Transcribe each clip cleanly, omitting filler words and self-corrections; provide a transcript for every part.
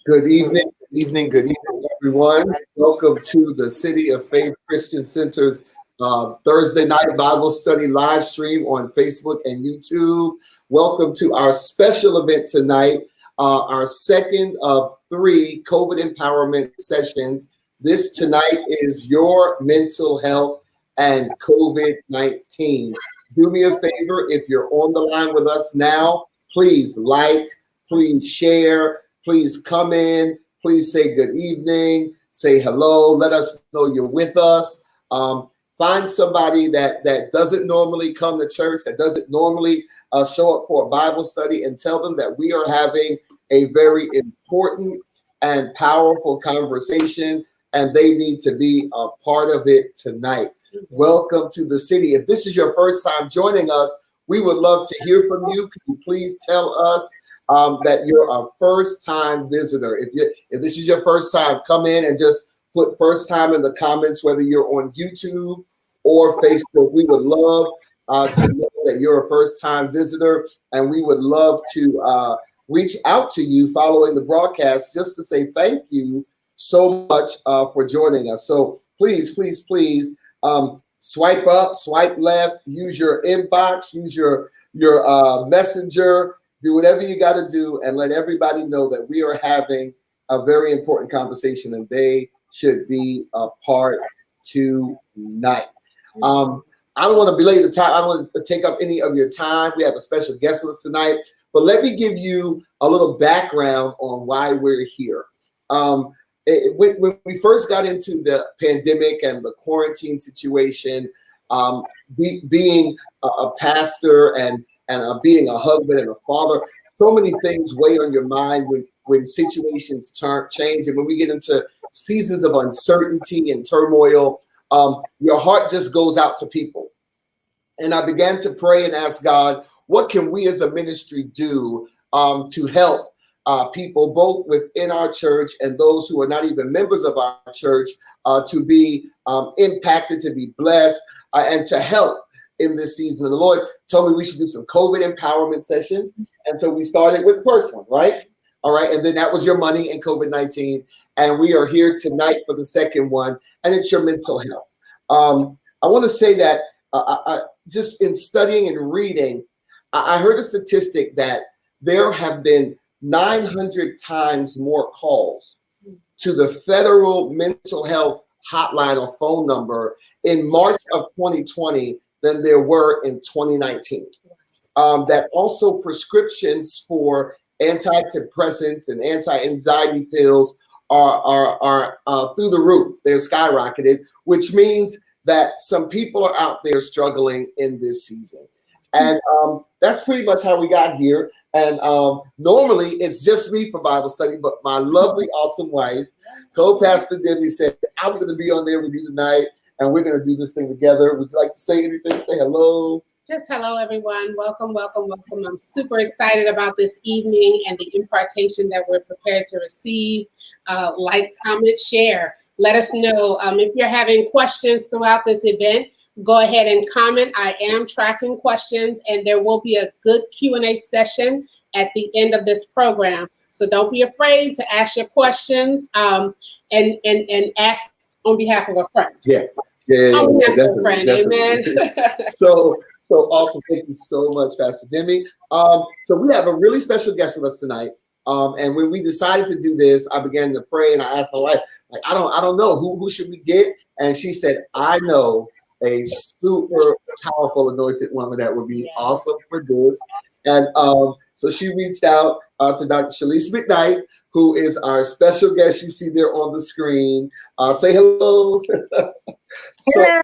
Good evening, everyone. Welcome to the City of Faith Christian Center's Thursday night Bible study live stream on Facebook and YouTube. Welcome to our special event tonight, our second of 3 COVID empowerment sessions. This tonight is your mental health and COVID-19. Do me a favor, if you're on the line with us now, please like, please share, please come in, please say good evening, say hello, let us know you're with us. Find somebody that doesn't normally come to church, that doesn't normally show up for a Bible study, and tell them that we are having a very important and powerful conversation, and they need to be a part of it tonight. Welcome to the city. If this is your first time joining us, we would love to hear from you. Could you please tell us that you're a first-time visitor? If this is your first time, come in and just put first time in the comments, whether you're on YouTube or Facebook. We would love to know that you're a first-time visitor, and we would love to reach out to you following the broadcast just to say thank you so much for joining us. So please, swipe up, swipe left, use your inbox, use your messenger. Do whatever you got to do and let everybody know that we are having a very important conversation and they should be a part tonight. I don't want to belay the time. I don't want to take up any of your time. We have a special guest with us tonight, but let me give you a little background on why we're here. When we first got into the pandemic and the quarantine situation, being a pastor and being a husband and a father, so many things weigh on your mind when when situations change, and when we get into seasons of uncertainty and turmoil, your heart just goes out to people. And I began to pray and ask God, what can we as a ministry do to help people both within our church and those who are not even members of our church to be impacted, to be blessed, and to help in this season. And the Lord told me we should do some COVID empowerment sessions. And so we started with the first one, right? All right. And then that was your money in COVID-19. And we are here tonight for the second one, and it's your mental health. I want to say that just in studying and reading, I heard a statistic that there have been 900 times more calls to the federal mental health hotline or phone number in March of 2020 than there were in 2019. That also prescriptions for antidepressants and anti-anxiety pills are through the roof. They're skyrocketed, which means that some people are out there struggling in this season. And that's pretty much how we got here. And normally it's just me for Bible study, but my lovely, awesome wife, co-pastor Debbie, said, I'm going to be on there with you tonight, and we're going to do this thing together. Would you like to say anything? Say hello. Just hello, everyone. Welcome, welcome, welcome. I'm super excited about this evening and the impartation that we're prepared to receive. Like, comment, share. Let us know if you're having questions throughout this event. Go ahead and comment. I am tracking questions, and there will be a good Q&A session at the end of this program. So don't be afraid to ask your questions and ask on behalf of a friend. Yeah, Friend. Amen. So awesome. Thank you so much, Pastor Demi. So we have a really special guest with us tonight. And when we decided to do this, I began to pray, and I asked my wife, like, I don't know who should we get? And she said, I know a super powerful anointed woman that would be awesome for this. And so she reached out to Dr. Shalice McKnight, who is our special guest. You see there on the screen. Say hello. Hello.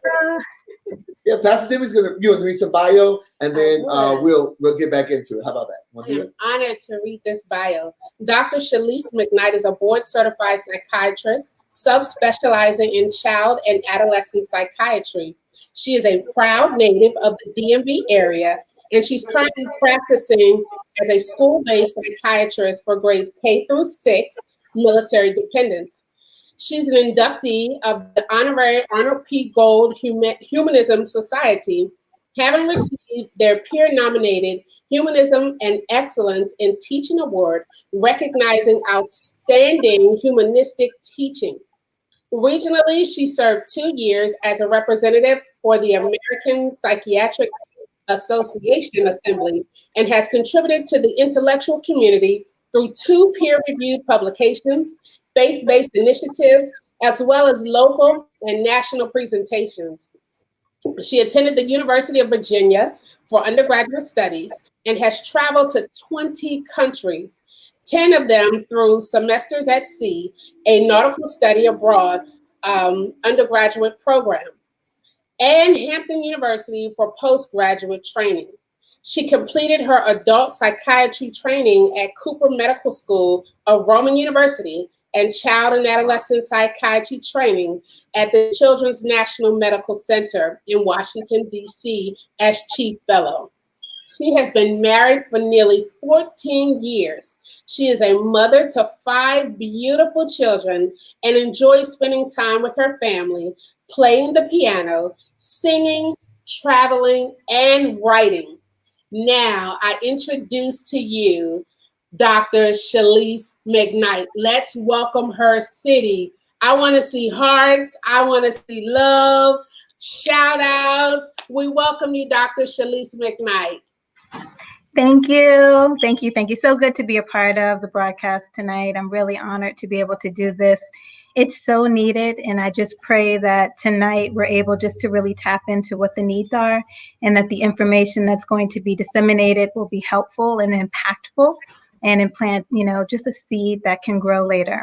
Yeah, Pastor Demi's gonna read some bio, and then we'll get back into it. How about that? I'm honored to read this bio. Dr. Shalice McKnight is a board-certified psychiatrist, subspecializing in child and adolescent psychiatry. She is a proud native of the DMV area, and she's currently practicing as a school-based psychiatrist for grades K through 6 military dependents. She's an inductee of the Honorary Arnold P. Gold Humanism Society, having received their peer-nominated Humanism and Excellence in Teaching Award, recognizing outstanding humanistic teaching. Regionally, she served 2 years as a representative for the American Psychiatric Association Assembly and has contributed to the intellectual community through 2 peer-reviewed publications, faith-based initiatives, as well as local and national presentations. She attended the University of Virginia for undergraduate studies and has traveled to 20 countries, 10 of them through Semesters at Sea, a nautical study abroad undergraduate program, and Hampton University for postgraduate training. She completed her adult psychiatry training at Cooper Medical School of Roman University and child and adolescent psychiatry training at the Children's National Medical Center in Washington, D.C. as Chief Fellow. She has been married for nearly 14 years. She is a mother to 5 beautiful children and enjoys spending time with her family, playing the piano, singing, traveling, and writing. Now, I introduce to you Dr. Shalice McKnight. Let's welcome her city. I want to see hearts. I want to see love, shout outs. We welcome you, Dr. Shalice McKnight. Thank you. Thank you. Thank you. So good to be a part of the broadcast tonight. I'm really honored to be able to do this. It's so needed. And I just pray that tonight we're able just to really tap into what the needs are and that the information that's going to be disseminated will be helpful and impactful and implant, just a seed that can grow later.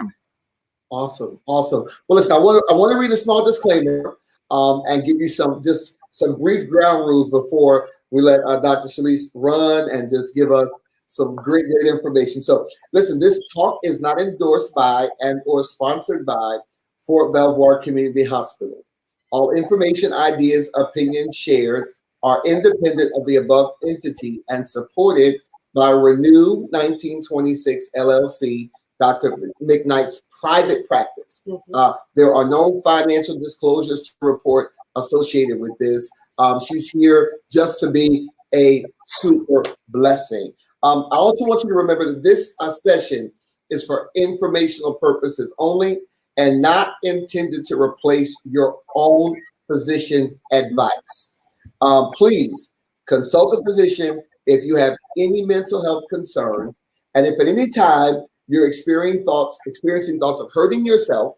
Awesome. Well, listen, I want to read a small disclaimer and give you some brief ground rules before we let Dr. Shalice run and just give us some great information. So listen, this talk is not endorsed by and or sponsored by Fort Belvoir Community Hospital. All information, ideas, opinions shared are independent of the above entity and supported by Renew 1926 LLC, Dr. McKnight's private practice. There are no financial disclosures to report associated with this. She's here just to be a super blessing. I also want you to remember that this session is for informational purposes only and not intended to replace your own physician's advice. Please consult a physician if you have any mental health concerns, and if at any time you're experiencing thoughts of hurting yourself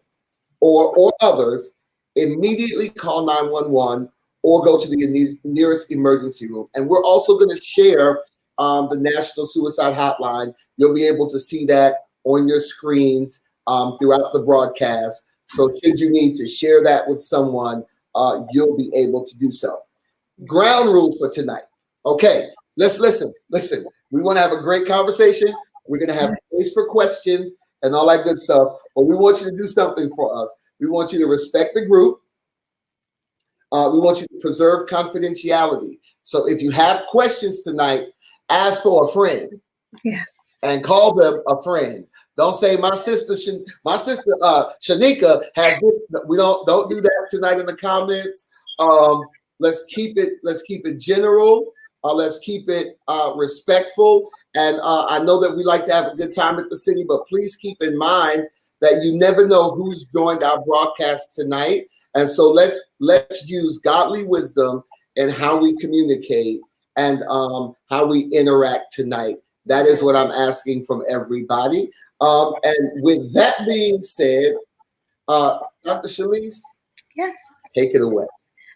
or others, immediately call 911 or go to the nearest emergency room. And we're also going to share the National Suicide Hotline. You'll be able to see that on your screens throughout the broadcast. So should you need to share that with someone, you'll be able to do so. Ground rules for tonight. Okay, let's listen. We want to have a great conversation. We're going to have space for questions and all that good stuff. But we want you to do something for us. We want you to respect the group. We want you to preserve confidentiality. So if you have questions tonight, ask for a friend. Yeah. And call them a friend. Don't say my sister Shanika has this. We don't do that tonight in the comments. Let's keep it general. Let's keep it respectful. And I know that we like to have a good time at the city, but please keep in mind that you never know who's joined our broadcast tonight. And so let's use godly wisdom in how we communicate and how we interact tonight. That is what I'm asking from everybody. And with that being said, Dr. Shalice, yes, take it away.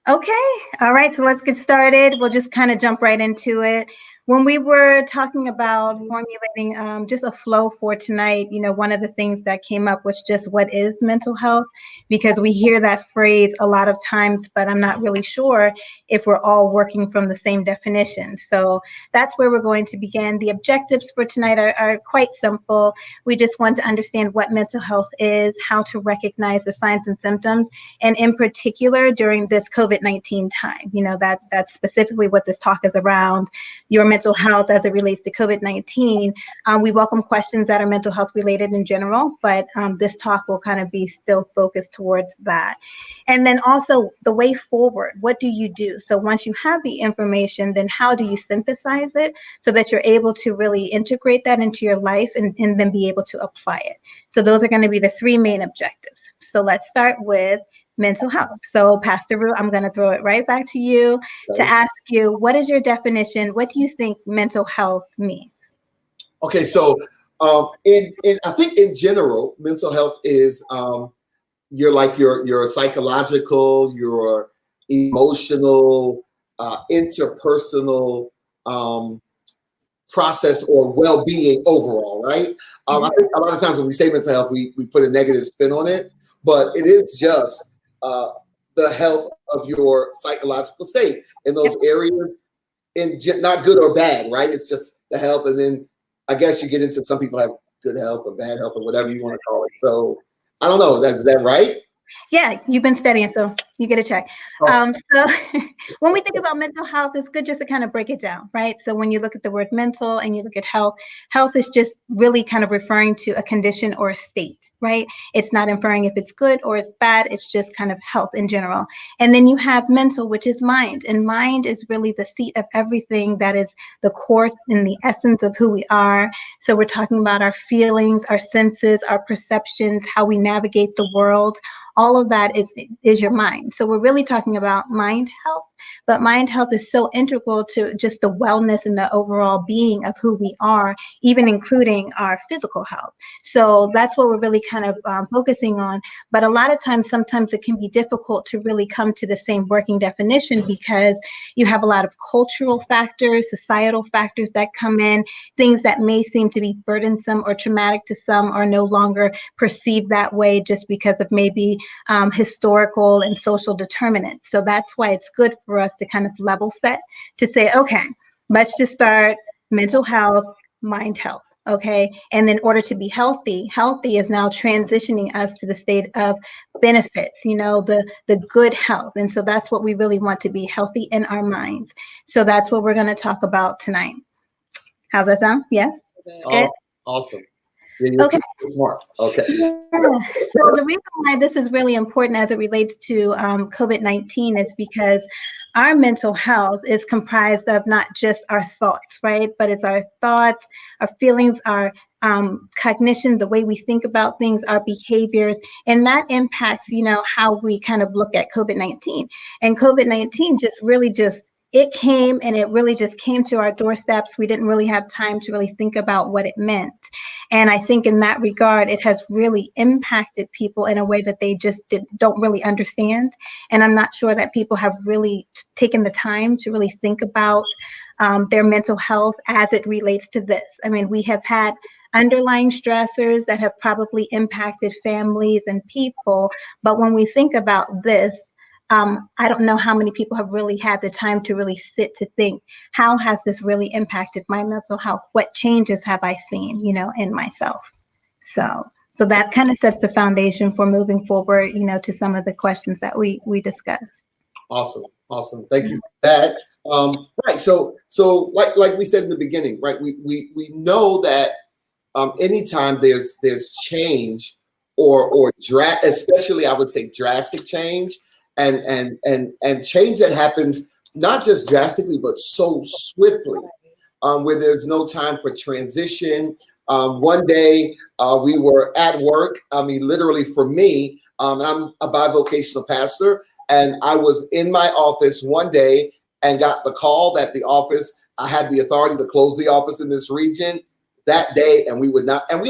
Okay. All right. So let's get started. We'll just kind of jump right into it. When we were talking about formulating just a flow for tonight, one of the things that came up was just what is mental health, because we hear that phrase a lot of times, but I'm not really sure if we're all working from the same definition. So that's where we're going to begin. The objectives for tonight are quite simple. We just want to understand what mental health is, how to recognize the signs and symptoms, and in particular during this COVID-19 time, that's specifically what this talk is around, your mental health as it relates to COVID-19. We welcome questions that are mental health related in general, but this talk will kind of be still focused towards that. And then also the way forward, what do you do? So once you have the information, then how do you synthesize it so that you're able to really integrate that into your life and then be able to apply it? So those are going to be the three main objectives. So let's start with mental health. So Pastor Ru, I'm going to throw it right back to you to ask you, what is your definition? What do you think mental health means? Okay, so I think in general, mental health is your psychological, your emotional, interpersonal process or well-being overall, right? I think a lot of times when we say mental health, we put a negative spin on it, but it is just the health of your psychological state in those areas, not good or bad, right? It's just the health, and then I guess you get into some people have good health or bad health or whatever you want to call it. So I don't know. Is that right? Yeah, you've been studying, so you get a check. So when we think about mental health, it's good just to kind of break it down, right? So when you look at the word mental and you look at health, health is just really kind of referring to a condition or a state, right? It's not inferring if it's good or it's bad. It's just kind of health in general. And then you have mental, which is mind. And mind is really the seat of everything that is the core and the essence of who we are. So we're talking about our feelings, our senses, our perceptions, how we navigate the world. All of that is your mind. So we're really talking about mind health, but mind health is so integral to just the wellness and the overall being of who we are, even including our physical health. So that's what we're really kind of focusing on. But a lot of times, sometimes it can be difficult to really come to the same working definition because you have a lot of cultural factors, societal factors that come in, things that may seem to be burdensome or traumatic to some are no longer perceived that way just because of maybe historical and social determinants. So that's why it's good for us to kind of level set to say, okay, let's just start mental health. mind health. Okay. And in order to be healthy is now transitioning us to the state of benefits, the good health. And so that's what we really want to be, healthy in our minds. So that's what we're going to talk about tonight. How's that sound? Yes. Oh, awesome. Yeah, you're okay. Smart. Okay. Yeah. So the reason why this is really important as it relates to COVID-19 is because our mental health is comprised of not just our thoughts, right? But it's our thoughts, our feelings, our cognition, the way we think about things, our behaviors, and that impacts, how we kind of look at COVID-19. And COVID-19 it came and it really just came to our doorsteps. We didn't really have time to really think about what it meant. And I think in that regard, it has really impacted people in a way that they just don't really understand. And I'm not sure that people have really taken the time to really think about their mental health as it relates to this. I mean, we have had underlying stressors that have probably impacted families and people. But when we think about this, I don't know how many people have really had the time to really sit to think, how has this really impacted my mental health? What changes have I seen, in myself? So that kind of sets the foundation for moving forward, to some of the questions that we discussed. Awesome. Thank you for that. Right. So like we said in the beginning, right? We know that anytime there's change or especially I would say drastic change and change that happens not just drastically but so swiftly, where there's no time for transition. One day we were at work. I mean, literally for me, I'm a bivocational pastor, and I was in my office one day and got the call that the office, I had the authority to close the office in this region that day, and we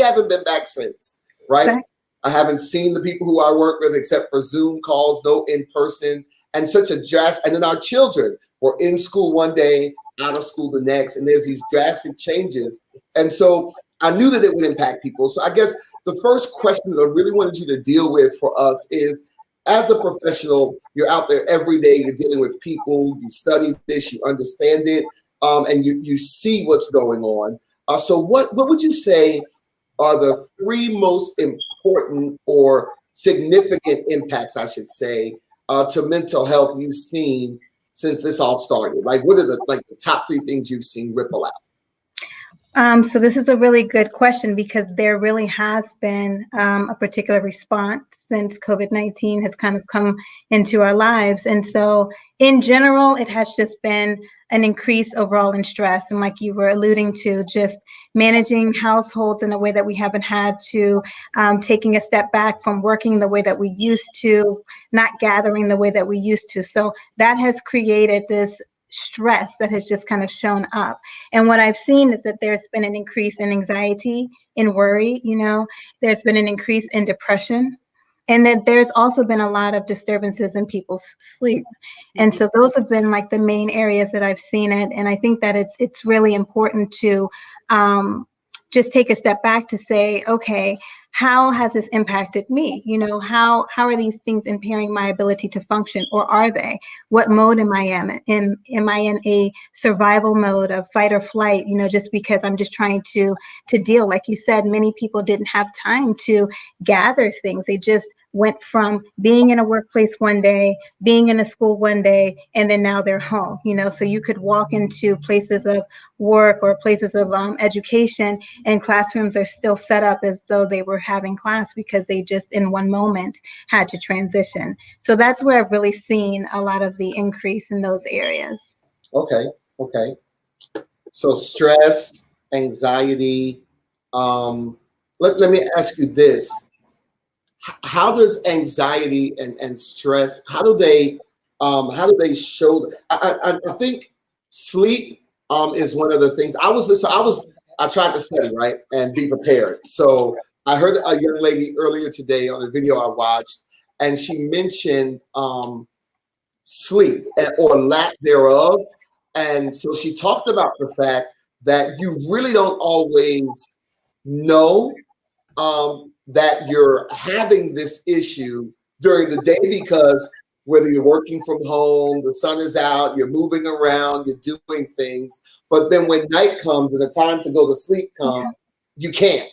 haven't been back since, right? Okay. I haven't seen the people who I work with except for Zoom calls, no in person, and such a drastic. And then our children were in school one day, out of school the next, and there's these drastic changes. And so I knew that it would impact people. So I guess the first question that I really wanted you to deal with for us is, as a professional, you're out there every day, you're dealing with people, you study this, you understand it, and you see what's going on. So what would you say are the three most important or significant impacts, I should say, to mental health you've seen since this all started? Like, what are the top three things you've seen ripple out? So this is a really good question, because there really has been a particular response since COVID-19 has kind of come into our lives. And so in general, it has just been an increase overall in stress. And like you were alluding to, just managing households in a way that we haven't had to, taking a step back from working the way that we used to, not gathering the way that we used to. So that has created this stress that has just kind of shown up. And what I've seen is that there's been an increase in anxiety, in worry, there's been an increase in depression. And then there's also been a lot of disturbances in people's sleep. And so those have been like the main areas that I've seen it. And I think that it's really important to just take a step back to say, okay, how has this impacted me? How are these things impairing my ability to function, or are they? What mode am I in? Am I in a survival mode of fight or flight? Just because I'm just trying to deal. Like you said, many people didn't have time to gather things. They just went from being in a workplace one day, being in a school one day, and then now they're home. So you could walk into places of work or places of education, and classrooms are still set up as though they were having class, because they just in one moment had to transition. So that's where I've really seen a lot of the increase in those areas. Okay. So stress, anxiety. Let me ask you this. How does anxiety and stress, how do they show? I think sleep is one of the things. I tried to study, right, and be prepared. So I heard a young lady earlier today on a video I watched, and she mentioned sleep or lack thereof. And so she talked about the fact that you really don't always know that you're having this issue during the day, because whether you're working from home, the sun is out, you're moving around, you're doing things. But then when night comes and the time to go to sleep comes, you can't.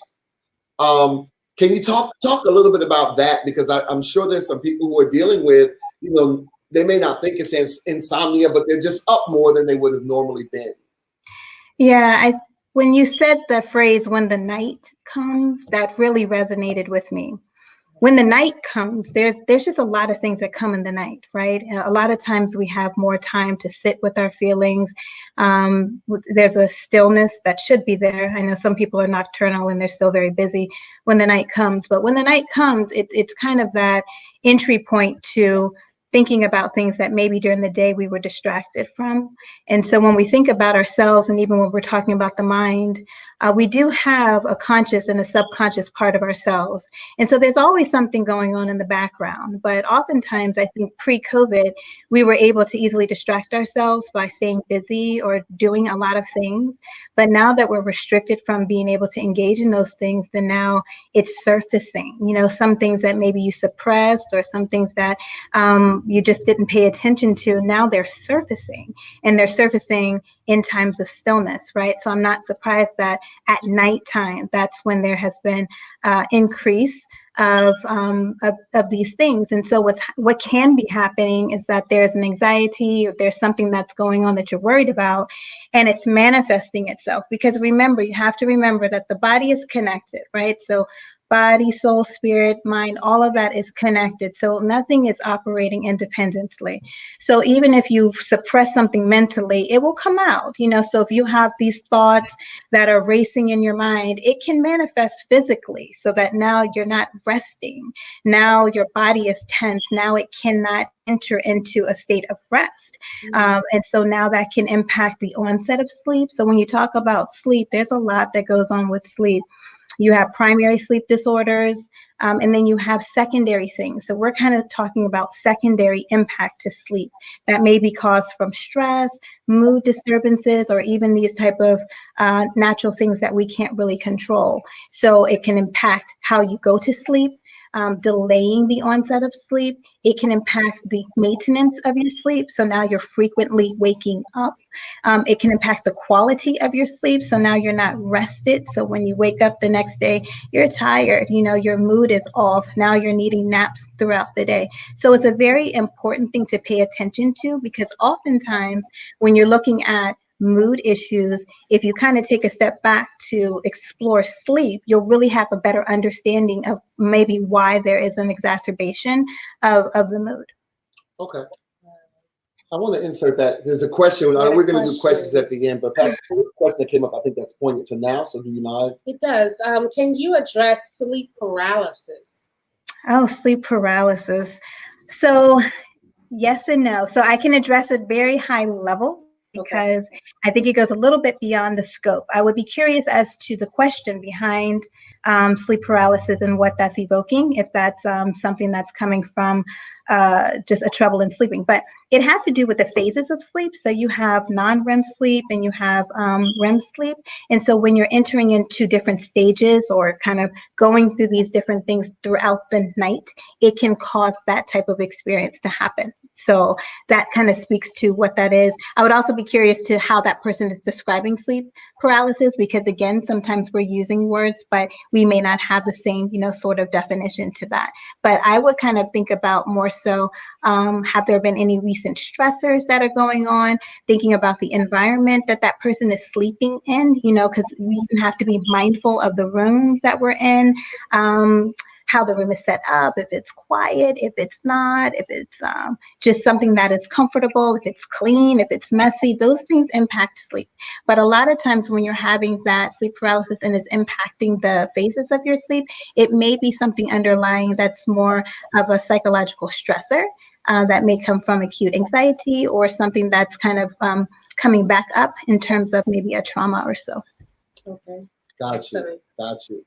Can you talk a little bit about that? Because I'm sure there's some people who are dealing with, they may not think it's insomnia, but they're just up more than they would have normally been. Yeah, when you said the phrase "when the night comes," that really resonated with me. When the night comes, there's just a lot of things that come in the night, right? A lot of times we have more time to sit with our feelings. There's a stillness that should be there. I know some people are nocturnal and they're still very busy when the night comes, but when the night comes, it's kind of that entry point to thinking about things that maybe during the day we were distracted from. And so when we think about ourselves, and even when we're talking about the mind, we do have a conscious and a subconscious part of ourselves. And so there's always something going on in the background. But oftentimes, I think pre-COVID, we were able to easily distract ourselves by staying busy or doing a lot of things. But now that we're restricted from being able to engage in those things, then now it's surfacing. Some things that maybe you suppressed or some things that you just didn't pay attention to, now they're surfacing, and they're surfacing in times of stillness, right? So I'm not surprised that at nighttime, that's when there has been increase of these things. And so what can be happening is that there's an anxiety or there's something that's going on that you're worried about, and it's manifesting itself. Because remember, you have to remember that the body is connected, right? So body, soul, spirit, mind, all of that is connected. So nothing is operating independently. So even if you suppress something mentally, it will come out, so if you have these thoughts that are racing in your mind, it can manifest physically, so that now you're not resting. Now your body is tense. Now it cannot enter into a state of rest. And so now that can impact the onset of sleep. So when you talk about sleep, there's a lot that goes on with sleep. You have primary sleep disorders, and then you have secondary things. So we're kind of talking about secondary impact to sleep that may be caused from stress, mood disturbances, or even these type of natural things that we can't really control. So it can impact how you go to sleep, delaying the onset of sleep. It can impact the maintenance of your sleep. So now you're frequently waking up. It can impact the quality of your sleep. So now you're not rested. So when you wake up the next day, you're tired. Your mood is off. Now you're needing naps throughout the day. So it's a very important thing to pay attention to, because oftentimes when you're looking at mood issues, if you kind of take a step back to explore sleep, you'll really have a better understanding of maybe why there is an exacerbation of the mood. Okay. I want to insert that. There's a question. We're going to do questions at the end, but Pastor, a question that came up, I think that's pointed to now. So do you mind? It does. Can you address sleep paralysis? Oh, sleep paralysis. So yes and no. So I can address it very high level, because I think it goes a little bit beyond the scope. I would be curious as to the question behind sleep paralysis and what that's evoking, if that's something that's coming from just a trouble in sleeping. But it has to do with the phases of sleep. So you have non-REM sleep and you have REM sleep. And so when you're entering into different stages or kind of going through these different things throughout the night, it can cause that type of experience to happen. So that kind of speaks to what that is. I would also be curious to how that person is describing sleep paralysis, because again, sometimes we're using words, but we may not have the same, sort of definition to that. But I would kind of think about more so, have there been any recent stressors that are going on, thinking about the environment that person is sleeping in, because we have to be mindful of the rooms that we're in, how the room is set up, if it's quiet, if it's not, if it's just something that is comfortable, if it's clean, if it's messy, those things impact sleep. But a lot of times when you're having that sleep paralysis and it's impacting the phases of your sleep, it may be something underlying that's more of a psychological stressor that may come from acute anxiety or something that's kind of coming back up in terms of maybe a trauma or so. Okay. Got you.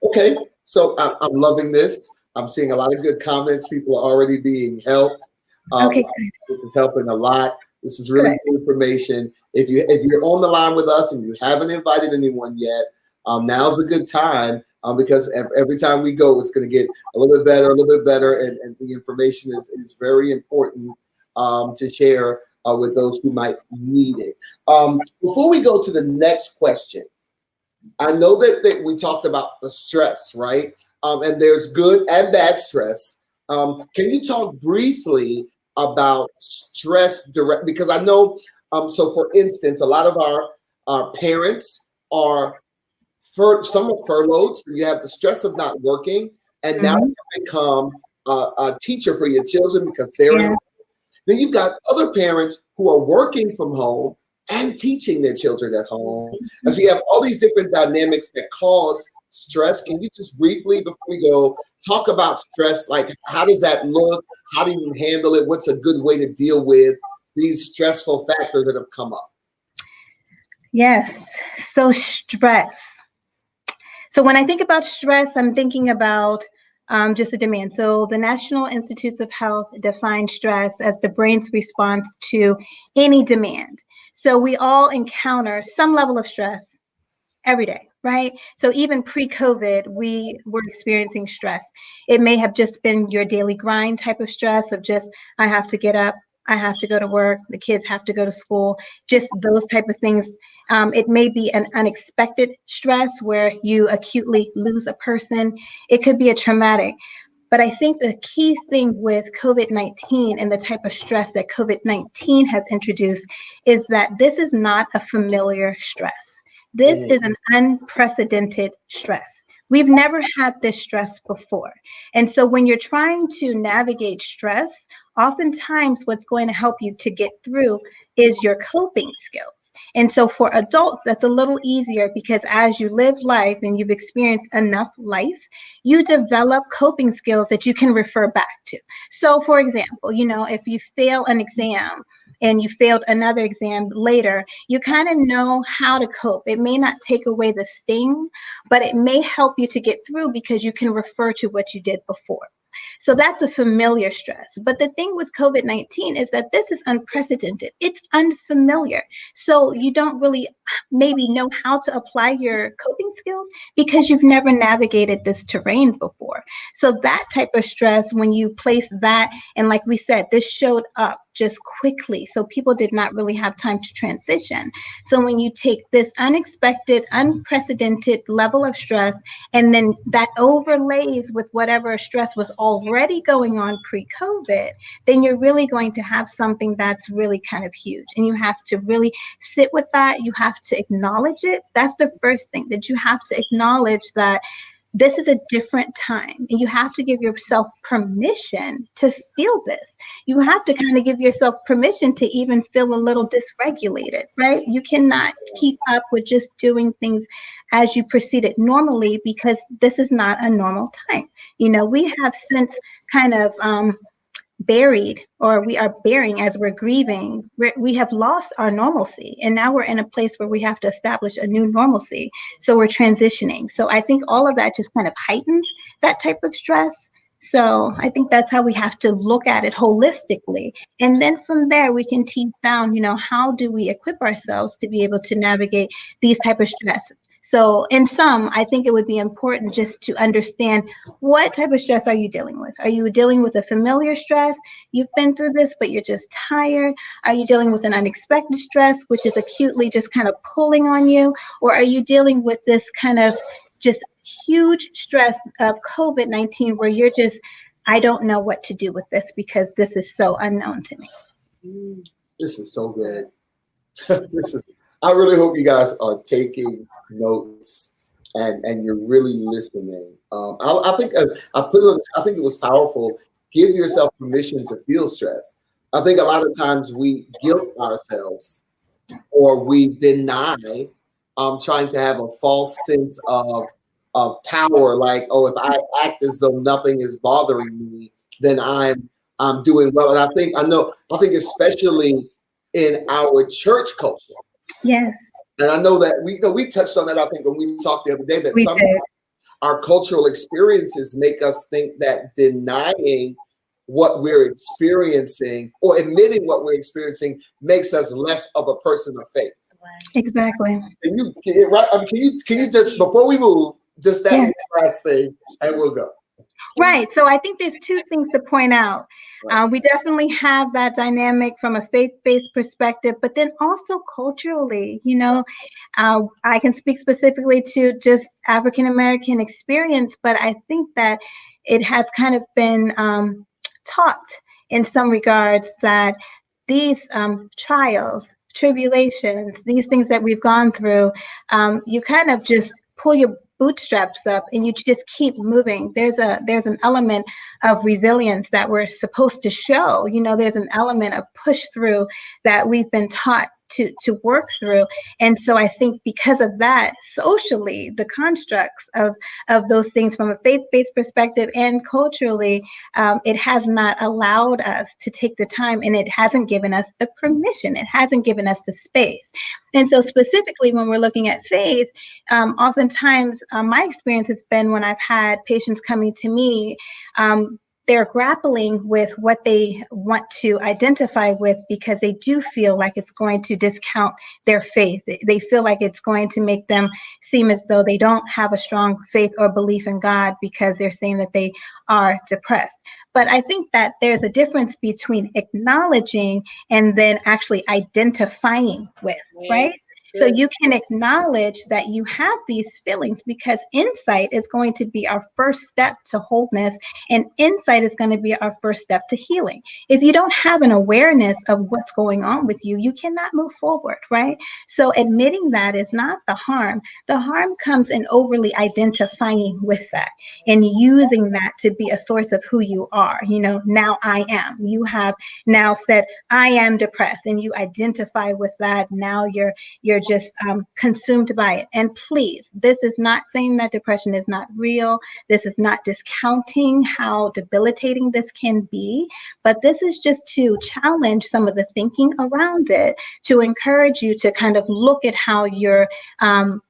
Okay. So I'm loving this. I'm seeing a lot of good comments. People are already being helped. Okay. This is helping a lot. This is really good information. If you're on the line with us and you haven't invited anyone yet, now's a good time. because every time we go, it's going to get a little bit better, and the information is very important to share with those who might need it. Before we go to the next question, I know that we talked about the stress, right? And there's good and bad stress. Can you talk briefly about stress direct? Because I know, so for instance, a lot of our parents are, some are furloughed, so you have the stress of not working, and now you become a teacher for your children because they're in. Then you've got other parents who are working from home and teaching their children at home. And so you have all these different dynamics that cause stress. Can you just briefly, before we go, talk about stress? Like, how does that look? How do you handle it? What's a good way to deal with these stressful factors that have come up? Yes. So stress. So when I think about stress, I'm thinking about just a demand. So the National Institutes of Health define stress as the brain's response to any demand. So we all encounter some level of stress every day, right? So even pre-COVID, we were experiencing stress. It may have just been your daily grind type of stress of just, I have to get up, I have to go to work, the kids have to go to school, just those type of things. It may be an unexpected stress where you acutely lose a person. It could be a traumatic. But I think the key thing with COVID-19 and the type of stress that COVID-19 has introduced is that this is not a familiar stress. This is an unprecedented stress. We've never had this stress before. And so when you're trying to navigate stress, oftentimes what's going to help you to get through is your coping skills. And so for adults, that's a little easier because as you live life and you've experienced enough life, you develop coping skills that you can refer back to. So for example, if you fail an exam and you failed another exam later, you kind of know how to cope. It may not take away the sting, but it may help you to get through because you can refer to what you did before. So that's a familiar stress. But the thing with COVID-19 is that this is unprecedented. It's unfamiliar. So you don't really maybe know how to apply your coping skills because you've never navigated this terrain before. So that type of stress, when you place that, and like we said, this showed up just quickly. So people did not really have time to transition. So when you take this unexpected, unprecedented level of stress, and then that overlays with whatever stress was already going on pre-COVID, then you're really going to have something that's really kind of huge. And you have to really sit with that. You have to acknowledge it. That's the first thing, that you have to acknowledge that this is a different time, and you have to give yourself permission to feel this. You have to kind of give yourself permission to even feel a little dysregulated, right? You cannot keep up with just doing things as you proceeded normally because this is not a normal time. We have since kind of buried, or we are burying as we're grieving. We have lost our normalcy, and now we're in a place where we have to establish a new normalcy. So we're transitioning. So I think all of that just kind of heightens that type of stress. So I think that's how we have to look at it holistically. And then from there, we can tease down, how do we equip ourselves to be able to navigate these type of stress? So in sum, I think it would be important just to understand what type of stress are you dealing with? Are you dealing with a familiar stress? You've been through this, but you're just tired. Are you dealing with an unexpected stress, which is acutely just kind of pulling on you? Or are you dealing with this kind of just huge stress of COVID-19 where you're just, I don't know what to do with this because this is so unknown to me? This is so good. I really hope you guys are taking notes and you're really listening. I think it was powerful. Give yourself permission to feel stress. I think a lot of times we guilt ourselves or we deny trying to have a false sense of power, like, oh, if I act as though nothing is bothering me, then I'm doing well. And I think especially in our church culture. Yes. And I know that we touched on that, I think, when we talked the other day, that some did. Our cultural experiences make us think that denying what we're experiencing or admitting what we're experiencing makes us less of a person of faith. Exactly. Can you just, before we move, Just that last thing, and we'll go. Right. So I think there's two things to point out. We definitely have that dynamic from a faith-based perspective, but then also culturally, I can speak specifically to just African American experience, but I think that it has kind of been taught in some regards that these trials, tribulations, these things that we've gone through, you kind of just pull your bootstraps up and you just keep moving. There's an element of resilience that we're supposed to show. There's an element of push through that we've been taught to work through. And so I think because of that, socially, the constructs of those things from a faith-based perspective and culturally, it has not allowed us to take the time, and it hasn't given us the permission. It hasn't given us the space. And so specifically when we're looking at faith, oftentimes my experience has been when I've had patients coming to me, they're grappling with what they want to identify with because they do feel like it's going to discount their faith. They feel like it's going to make them seem as though they don't have a strong faith or belief in God because they're saying that they are depressed. But I think that there's a difference between acknowledging and then actually identifying with, right? So you can acknowledge that you have these feelings because insight is going to be our first step to wholeness, and insight is going to be our first step to healing. If you don't have an awareness of what's going on with you, you cannot move forward, right? So admitting that is not the harm. The harm comes in overly identifying with that and using that to be a source of who you are. Now I am. You have now said, I am depressed, and you identify with that. Now you're just consumed by it. And please, this is not saying that depression is not real. This is not discounting how debilitating this can be, but this is just to challenge some of the thinking around it, to encourage you to kind of look at how you're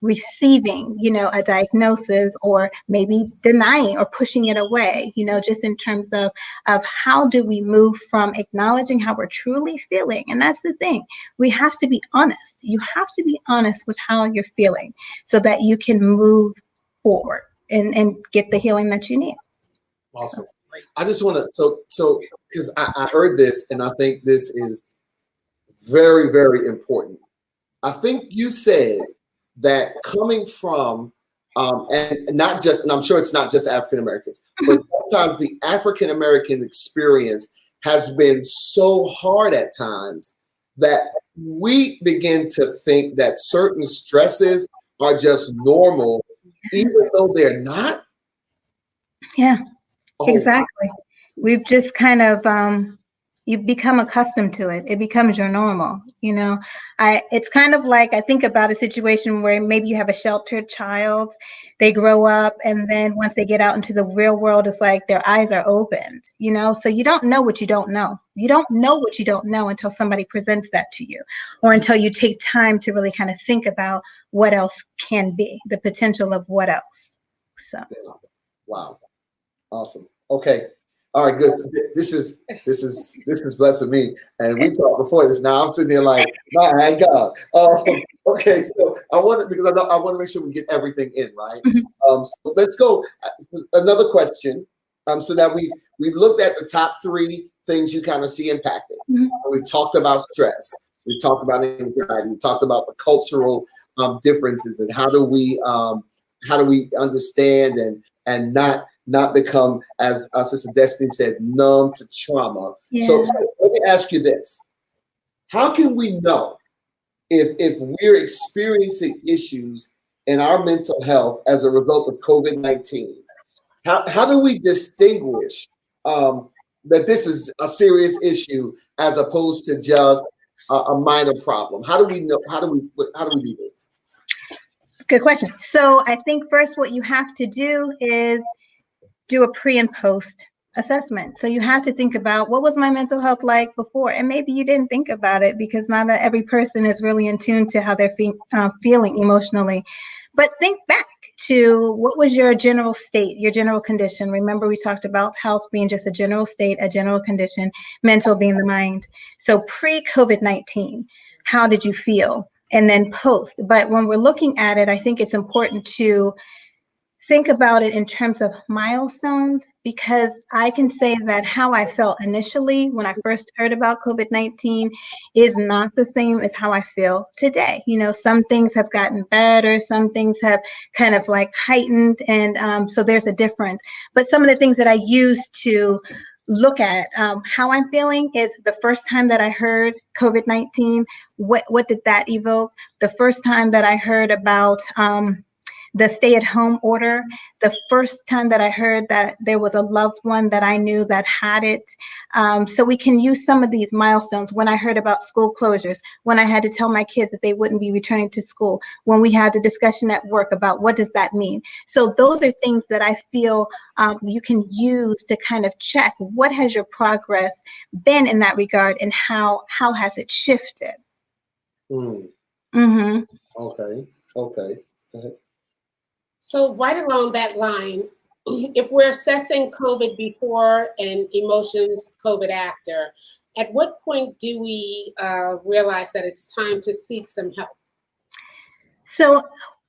receiving, a diagnosis, or maybe denying or pushing it away, just in terms of how do we move from acknowledging how we're truly feeling. And that's the thing. We have to be honest. You have to be honest with how you're feeling so that you can move forward and get the healing that you need. Awesome. I just want to, so because I heard this and I think this is very, very important. I think you said that coming from, and not just, and I'm sure it's not just African Americans, but sometimes the African American experience has been so hard at times that we begin to think that certain stresses are just normal, even though they're not. Yeah, exactly. We've just kind of, you've become accustomed to it. It becomes your normal. It's kind of like, I think about a situation where maybe you have a sheltered child, they grow up, and then once they get out into the real world, it's like their eyes are opened, so you don't know what you don't know. You don't know what you don't know until somebody presents that to you, or until you take time to really kind of think about what else can be, the potential of what else. So. Wow. Awesome. Okay. All right, good. This is blessing me. And we talked before this. Now I'm sitting there like, my God. Okay, so I want to make sure we get everything in, right? So let's go. Another question. So that we've looked at the top 3 things you kind of see impacted. We've talked about stress. We've talked about anxiety. We talked about the cultural differences and how do we understand and not become, as our sister Destiny said, numb to trauma. Yeah. So let me ask you this. How can we know if we're experiencing issues in our mental health as a result of COVID-19? How do we distinguish that this is a serious issue as opposed to just a minor problem? How do we know? How do we do this? Good question. So I think first what you have to do is do a pre and post assessment. So you have to think about, what was my mental health like before? And maybe you didn't think about it because not every person is really in tune to how they're feeling emotionally. But think back to what was your general state, your general condition. Remember, we talked about health being just a general state, a general condition, mental being the mind. So pre-COVID-19, how did you feel? And then post. But when we're looking at it, I think it's important to think about it in terms of milestones, because I can say that how I felt initially when I first heard about COVID-19 is not the same as how I feel today. You know, some things have gotten better, some things have kind of like heightened, and so there's a difference. But some of the things that I use to look at how I'm feeling is the first time that I heard COVID-19, what did that evoke? The first time that I heard about the stay-at-home order, the first time that I heard that there was a loved one that I knew that had it. So we can use some of these milestones. When I heard about school closures, when I had to tell my kids that they wouldn't be returning to school, when we had the discussion at work about what does that mean. So those are things that I feel you can use to kind of check what has your progress been in that regard, and how has it shifted. Okay. Okay. So right along that line, if we're assessing COVID before and emotions COVID after, at what point do we realize that it's time to seek some help? So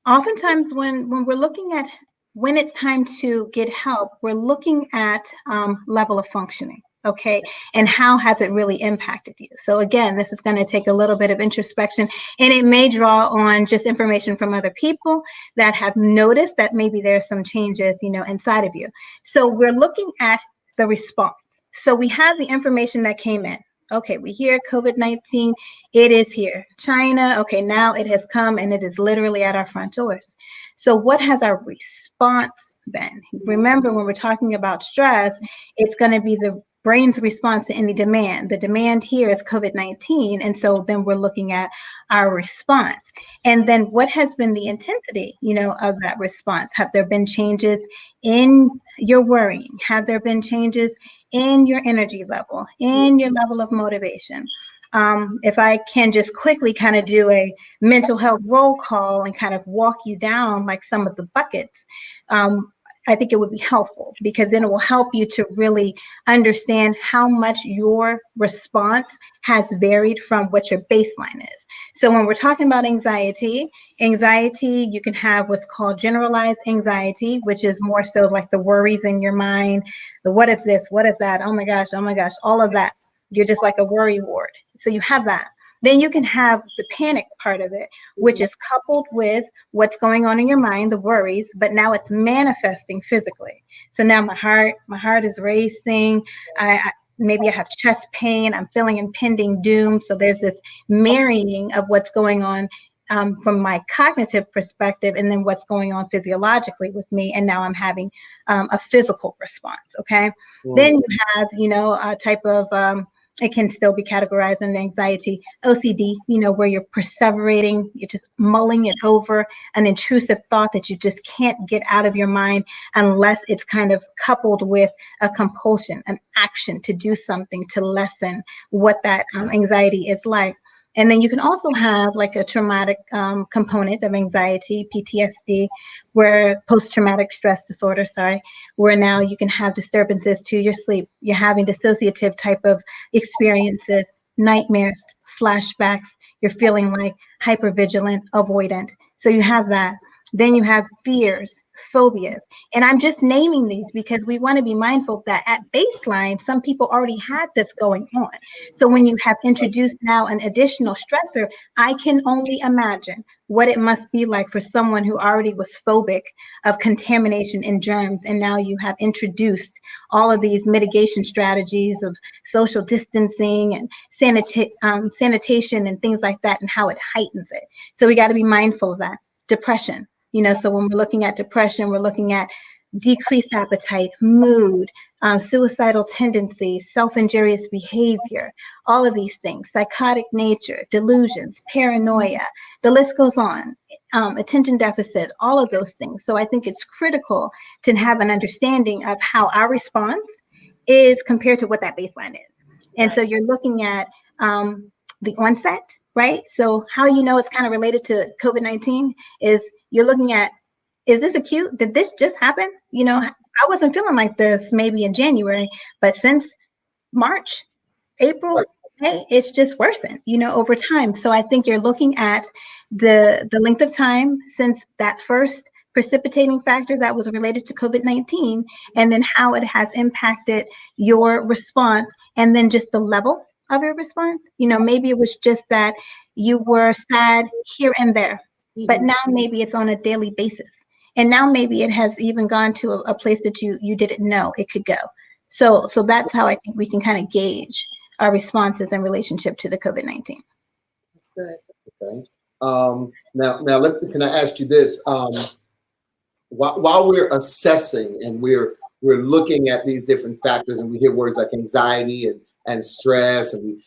oftentimes when we're looking at when it's time to get help, we're looking at level of functioning. Okay, and how has it really impacted you? So again, this is going to take a little bit of introspection, and it may draw on just information from other people that have noticed that maybe there's some changes, you know, inside of you. So we're looking at the response. So we have the information that came in. Okay, we hear COVID-19, it is here. China, okay, now it has come and it is literally at our front doors. So what has our response been? Remember, when we're talking about stress, it's going to be the brain's response to any demand. The demand here is COVID-19. And so then we're looking at our response. And then what has been the intensity, you know, of that response? Have there been changes in your worrying? Have there been changes in your energy level, in your level of motivation? If I can just quickly kind of do a mental health roll call and kind of walk you down like some of the buckets, I think it would be helpful, because then it will help you to really understand how much your response has varied from what your baseline is. So when we're talking about anxiety, you can have what's called generalized anxiety, which is more so like the worries in your mind, the what if this, what if that, oh my gosh, all of that. You're just like a worry ward. So you have that. Then you can have the panic part of it, which is coupled with what's going on in your mind, the worries, but now it's manifesting physically. So now my heart is racing. Maybe I have chest pain. I'm feeling impending doom. So there's this marrying of what's going on from my cognitive perspective, and then what's going on physiologically with me. And now I'm having a physical response. Okay. Then you have, you know, a type of it can still be categorized under anxiety, OCD, you know, where you're perseverating, you're just mulling it over, an intrusive thought that you just can't get out of your mind unless it's kind of coupled with a compulsion, an action to do something to lessen what that anxiety is like. And then you can also have like a traumatic component of anxiety, PTSD, where post-traumatic stress disorder, where now you can have disturbances to your sleep. You're having dissociative type of experiences, nightmares, flashbacks. You're feeling like hypervigilant, avoidant. So you have that. Then you have fears, phobias. And I'm just naming these because we want to be mindful that at baseline, some people already had this going on. So when you have introduced now an additional stressor, I can only imagine what it must be like for someone who already was phobic of contamination and germs. And now you have introduced all of these mitigation strategies of social distancing and sanitation and things like that, and how it heightens it. So we got to be mindful of that. Depression. You know, so when we're looking at depression, we're looking at decreased appetite, mood, suicidal tendencies, self-injurious behavior, all of these things, psychotic nature, delusions, paranoia, the list goes on, attention deficit, all of those things. So I think it's critical to have an understanding of how our response is compared to what that baseline is. And so you're looking at the onset, right? So how you know it's kind of related to COVID-19 is you're looking at, is this acute? Did this just happen? You know, I wasn't feeling like this maybe in January, but since March, April, May, it's just worsened, you know, over time. So I think you're looking at the length of time since that first precipitating factor that was related to COVID-19, and then how it has impacted your response, and then just the level of your response. Maybe it was just that you were sad here and there, but now maybe it's on a daily basis. And now maybe it has even gone to a place that you didn't know it could go. So that's how I think we can kind of gauge our responses in relationship to the COVID-19. That's good. Okay. Now, can I ask you this? While we're assessing and we're looking at these different factors, and we hear words like anxiety and stress, and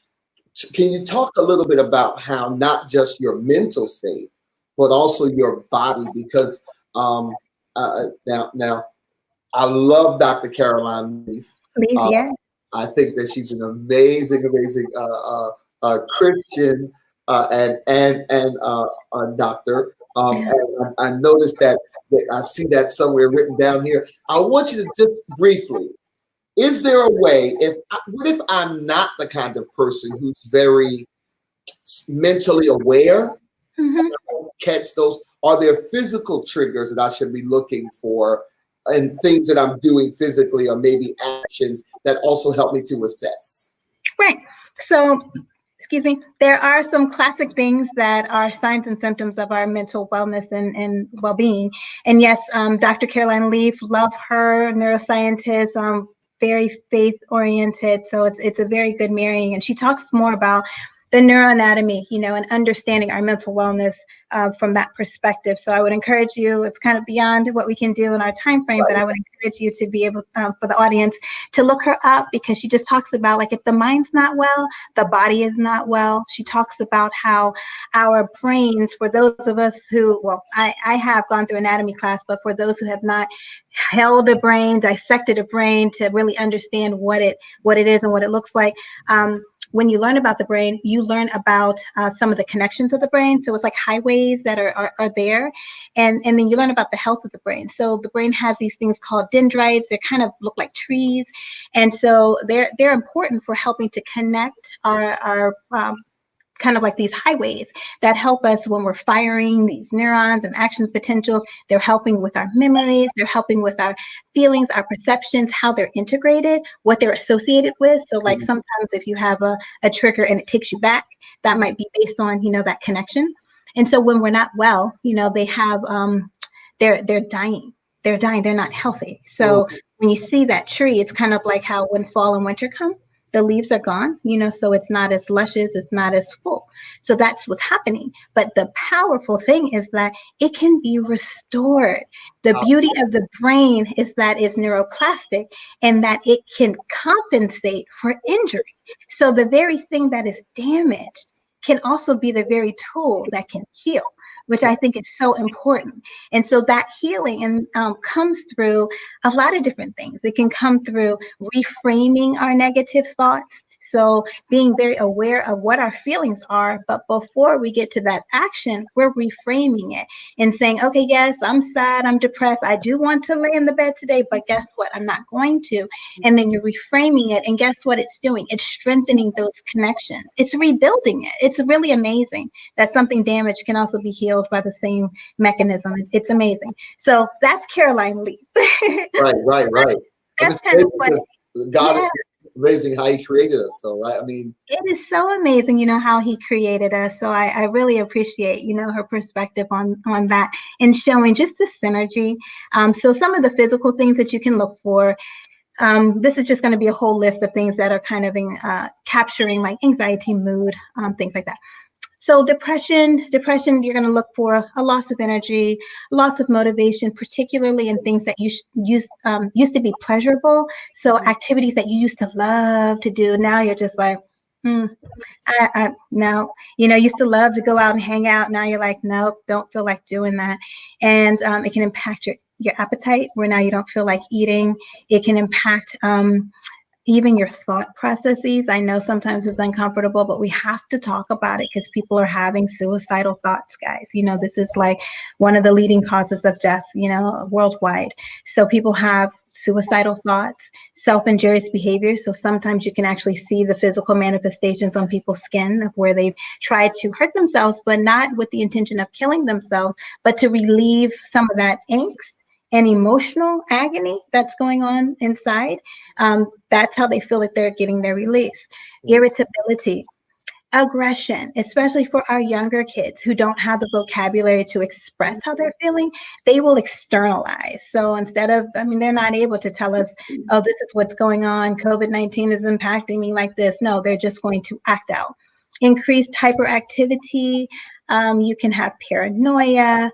can you talk a little bit about how not just your mental state, but also your body? Because now I love Dr. Caroline Leaf. Yeah. I think that she's an amazing Christian and doctor. And I noticed that I see that somewhere written down here. I want you to just briefly, is there a way, what if I'm not the kind of person who's very mentally aware? Catch those? Are there physical triggers that I should be looking for, and things that I'm doing physically, or maybe actions that also help me to assess? Right. So, excuse me, there are some classic things that are signs and symptoms of our mental wellness and well-being. And yes, Dr. Caroline Leaf, love her, neuroscientist, very faith-oriented. So it's a very good marrying. And she talks more about the neuroanatomy, and understanding our mental wellness from that perspective. So I would encourage you, it's kind of beyond what we can do in our time frame, but I would encourage you to be able, for the audience, to look her up, because she just talks about, like, if the mind's not well, the body is not well. She talks about how our brains, for those of us who, well, I have gone through anatomy class, but for those who have not held a brain, dissected a brain to really understand what it is and what it looks like, when you learn about the brain, you learn about some of the connections of the brain. So it's like highways that are there. And then you learn about the health of the brain. So the brain has these things called dendrites. They kind of look like trees. And so they're important for helping to connect our kind of like these highways that help us when we're firing these neurons and action potentials. They're helping with our memories. They're helping with our feelings, our perceptions, how they're integrated, what they're associated with. So like sometimes if you have a trigger and it takes you back, that might be based on, that connection. And so when we're not well, they have, they're dying. They're dying. They're not healthy. So when you see that tree, it's kind of like how when fall and winter come, the leaves are gone, so it's not as luscious, it's not as full. So that's what's happening. But the powerful thing is that it can be restored. The beauty of the brain is that it's neuroplastic, and that it can compensate for injury. So the very thing that is damaged can also be the very tool that can heal, which I think is so important. And so that healing comes through a lot of different things. It can come through reframing our negative thoughts. So being very aware of what our feelings are, but before we get to that action, we're reframing it and saying, okay, yes, I'm sad, I'm depressed, I do want to lay in the bed today, but guess what? I'm not going to. And then you're reframing it, and guess what it's doing? It's strengthening those connections. It's rebuilding it. It's really amazing that something damaged can also be healed by the same mechanism. It's amazing. So that's Caroline Leaf. Right. That's kind of what God is amazing how he created us, though, right? I mean, it is so amazing, how he created us. So I really appreciate, her perspective on that, and showing just the synergy. So some of the physical things that you can look for, this is just going to be a whole list of things that are kind of capturing like anxiety, mood, things like that. So depression, you're going to look for a loss of energy, loss of motivation, particularly in things that used to be pleasurable. So activities that you used to love to do, now you're just like, now, used to love to go out and hang out. Now you're like, nope, don't feel like doing that. And it can impact your appetite, where now you don't feel like eating. It can impact even your thought processes. I know sometimes it's uncomfortable, but we have to talk about it because people are having suicidal thoughts, guys. This is like one of the leading causes of death, worldwide. So people have suicidal thoughts, self-injurious behaviors. So sometimes you can actually see the physical manifestations on people's skin of where they've tried to hurt themselves, but not with the intention of killing themselves, but to relieve some of that angst and emotional agony that's going on inside. That's how they feel that they're getting their release. Irritability, aggression, especially for our younger kids who don't have the vocabulary to express how they're feeling, they will externalize. So instead of, they're not able to tell us, oh, this is what's going on, COVID-19 is impacting me like this. No, they're just going to act out. Increased hyperactivity, you can have paranoia,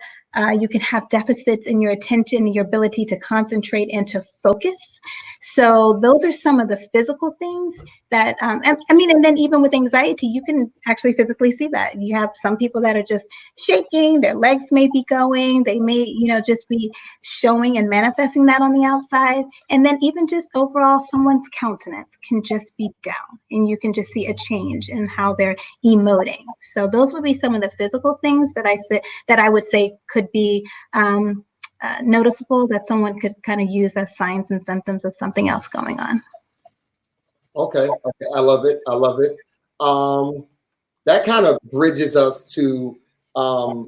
you can have deficits in your attention, your ability to concentrate and to focus. So those are some of the physical things that, and then even with anxiety, you can actually physically see that. You have some people that are just shaking, their legs may be going, they may, just be showing and manifesting that on the outside. And then even just overall, someone's countenance can just be down and you can just see a change in how they're emoting. So those would be some of the physical things that I would say could be noticeable, that someone could kind of use as signs and symptoms of something else going on. Okay, I love it. That kind of bridges us to our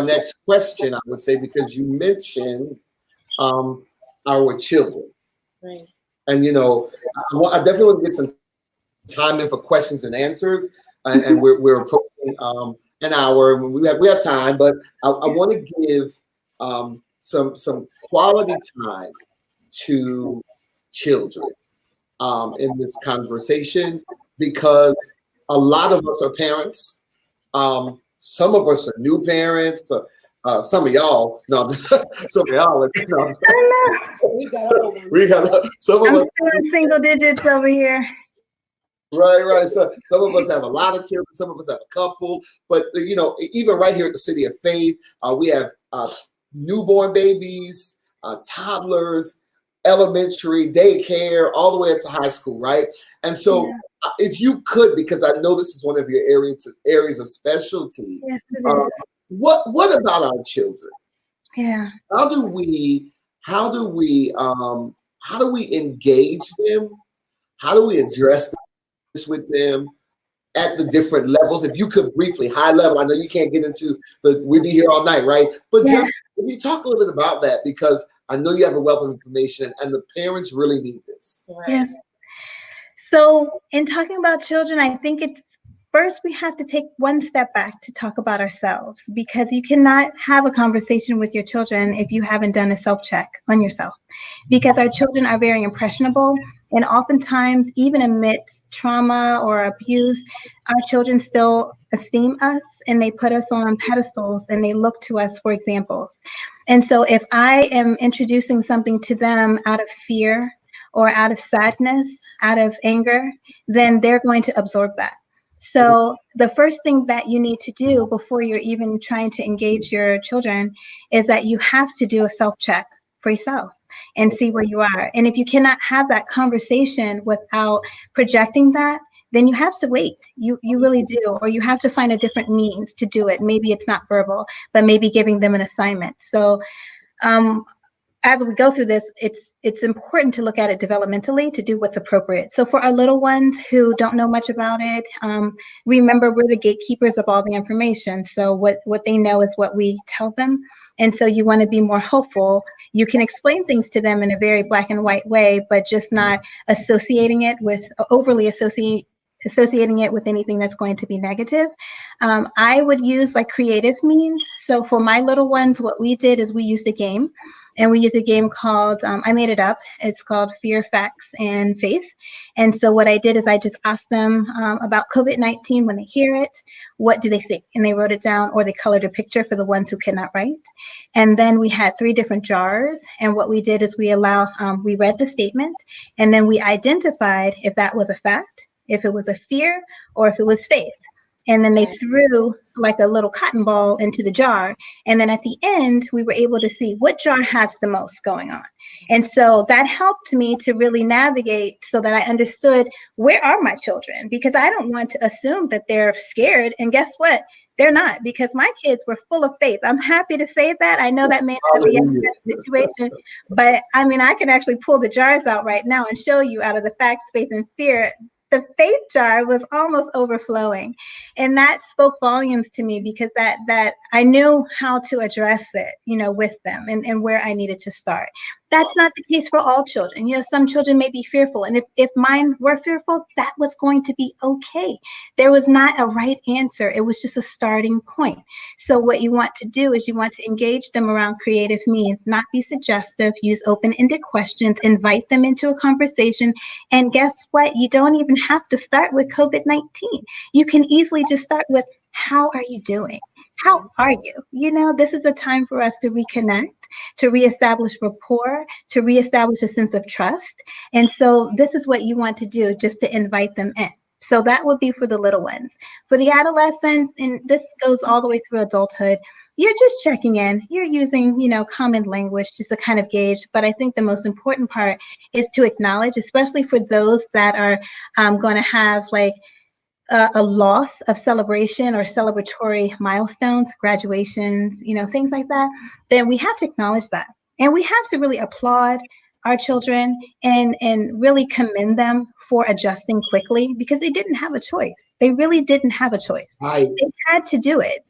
next question, I would say, because you mentioned our children, right? And I definitely want to get some time in for questions and answers, and we're approaching an hour. We have time, but I want to give some quality time to children in this conversation, because a lot of us are parents. Some of us are new parents. Some of y'all, no, some of y'all. We got some of us. I'm still in single digits over here. Right. So some of us have a lot of children. Some of us have a couple. But even right here at the City of Faith, we have newborn babies, toddlers, elementary, daycare, all the way up to high school, right? And so, if you could, because I know this is one of your areas of specialty. Yes, it is. What about our children? Yeah. How do we engage them? How do we address this with them at the different levels? If you could briefly, high level, I know you can't get into we'd be here all night, right? But just, if you talk a little bit about that, because I know you have a wealth of information and the parents really need this. Right. Yes. So in talking about children, I think first we have to take one step back to talk about ourselves, because you cannot have a conversation with your children if you haven't done a self-check on yourself, because our children are very impressionable. And oftentimes, even amidst trauma or abuse, our children still esteem us and they put us on pedestals and they look to us for examples. And so if I am introducing something to them out of fear or out of sadness, out of anger, then they're going to absorb that. So the first thing that you need to do before you're even trying to engage your children is that you have to do a self-check for yourself and see where you are. And if you cannot have that conversation without projecting that, then you have to wait. You really do, or you have to find a different means to do it. Maybe it's not verbal, but maybe giving them an assignment. So as we go through this, it's important to look at it developmentally to do what's appropriate. So for our little ones who don't know much about it, remember we're the gatekeepers of all the information. So what they know is what we tell them. And so you want to be more hopeful. You can explain things to them in a very black and white way, but just not overly associating it with anything that's going to be negative. I would use like creative means. So for my little ones, what we did is we used a game. And we use a game called, I made it up. It's called Fear, Facts, and Faith. And so what I did is I just asked them about COVID-19 when they hear it, what do they think? And they wrote it down, or they colored a picture for the ones who cannot write. And then we had 3 different jars. And what we did is we read the statement, and then we identified if that was a fact, if it was a fear, or if it was faith. And then they threw like a little cotton ball into the jar. And then at the end, we were able to see what jar has the most going on. And so that helped me to really navigate so that I understood, where are my children? Because I don't want to assume that they're scared. And guess what? They're not, because my kids were full of faith. I'm happy to say that. I know that may not be a situation, but I mean, I can actually pull the jars out right now and show you, out of the facts, faith, and fear, the faith jar was almost overflowing. And that spoke volumes to me, because that I knew how to address it, with them, and where I needed to start. That's not the case for all children. Some children may be fearful. And if mine were fearful, that was going to be okay. There was not a right answer. It was just a starting point. So what you want to do is you want to engage them around creative means, not be suggestive, use open-ended questions, invite them into a conversation. And guess what? You don't even have to start with COVID-19. You can easily just start with, how are you doing? How are you? This is a time for us to reconnect, to reestablish rapport, to reestablish a sense of trust. And so this is what you want to do, just to invite them in. So that would be for the little ones. For the adolescents, and this goes all the way through adulthood, you're just checking in. You're using, common language just to kind of gauge. But I think the most important part is to acknowledge, especially for those that are going to have like a loss of celebration or celebratory milestones, graduations, things like that, then we have to acknowledge that. And we have to really applaud our children and really commend them for adjusting quickly, because they didn't have a choice. They really didn't have a choice. Right. They had to do it.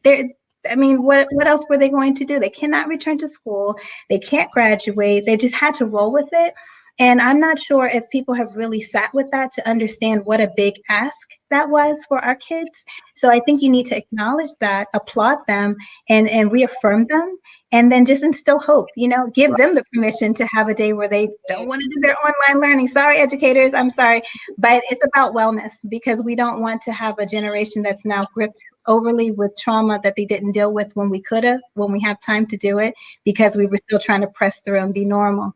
What else were they going to do? They cannot return to school. They can't graduate. They just had to roll with it. And I'm not sure if people have really sat with that to understand what a big ask that was for our kids. So I think you need to acknowledge that, applaud them, and reaffirm them, and then just instill hope, give them the permission to have a day where they don't want to do their online learning. Sorry, educators, I'm sorry, but it's about wellness, because we don't want to have a generation that's now gripped overly with trauma that they didn't deal with when we could have, when we have time to do it, because we were still trying to press through and be normal.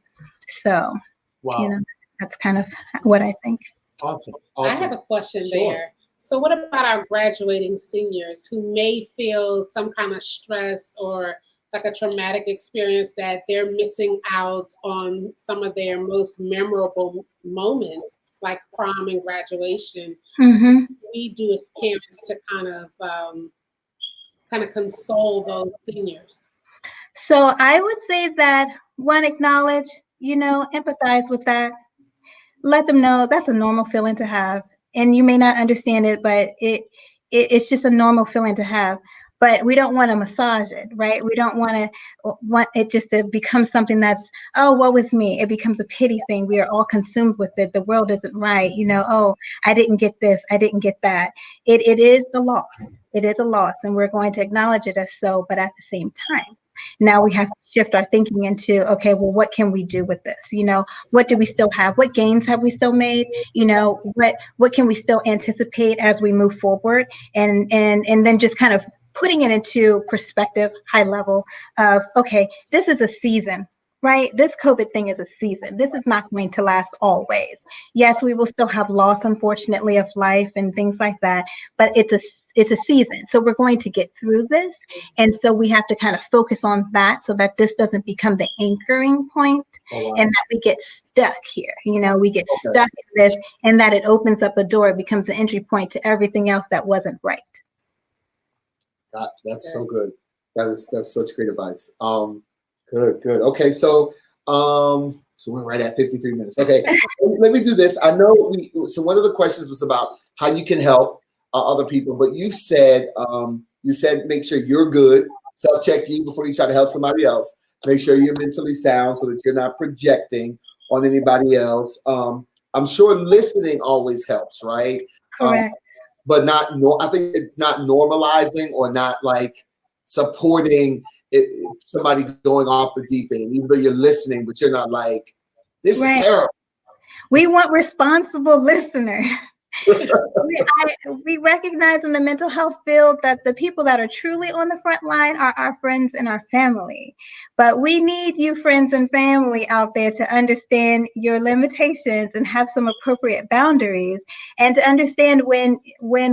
So. Wow. That's kind of what I think. Awesome. I have a question there. So what about our graduating seniors who may feel some kind of stress or like a traumatic experience that they're missing out on some of their most memorable moments, like prom and graduation? Mm-hmm. What do we do as parents to kind of console those seniors? So I would say that, one, acknowledge, empathize with that. Let them know that's a normal feeling to have. And you may not understand it, but it's just a normal feeling to have. But we don't want to massage it, right? We don't want it just to become something that's, oh, woe is me. It becomes a pity thing. We are all consumed with it. The world isn't right. Oh, I didn't get this. I didn't get that. It is the loss. It is a loss. And we're going to acknowledge it as so, but at the same time, now we have to shift our thinking into, okay, well, what can we do with this? What do we still have? What gains have we still made? What can we still anticipate as we move forward? And then just kind of putting it into perspective, high level of, okay, this is a season, right? This COVID thing is a season. This is not going to last always. Yes, we will still have loss, unfortunately, of life and things like that, but it's a season. So we're going to get through this. And so we have to kind of focus on that so that this doesn't become the anchoring point. Oh, wow. And that we get stuck here. We get stuck in this, and that it opens up a door, it becomes an entry point to everything else that wasn't right. That's so good. That's such great advice. Good. Okay, so we're right at 53 minutes. Okay, let me do this. I know so one of the questions was about how you can help other people, but you said make sure you're good. Self-check you before you try to help somebody else. Make sure you're mentally sound so that you're not projecting on anybody else. I'm sure listening always helps, right? Correct. But I think it's not normalizing or not like supporting somebody going off the deep end, even though you're listening, but you're not like, this is terrible. We want responsible listeners. we recognize in the mental health field that the people that are truly on the front line are our friends and our family. But we need you, friends and family out there, to understand your limitations and have some appropriate boundaries, and to understand when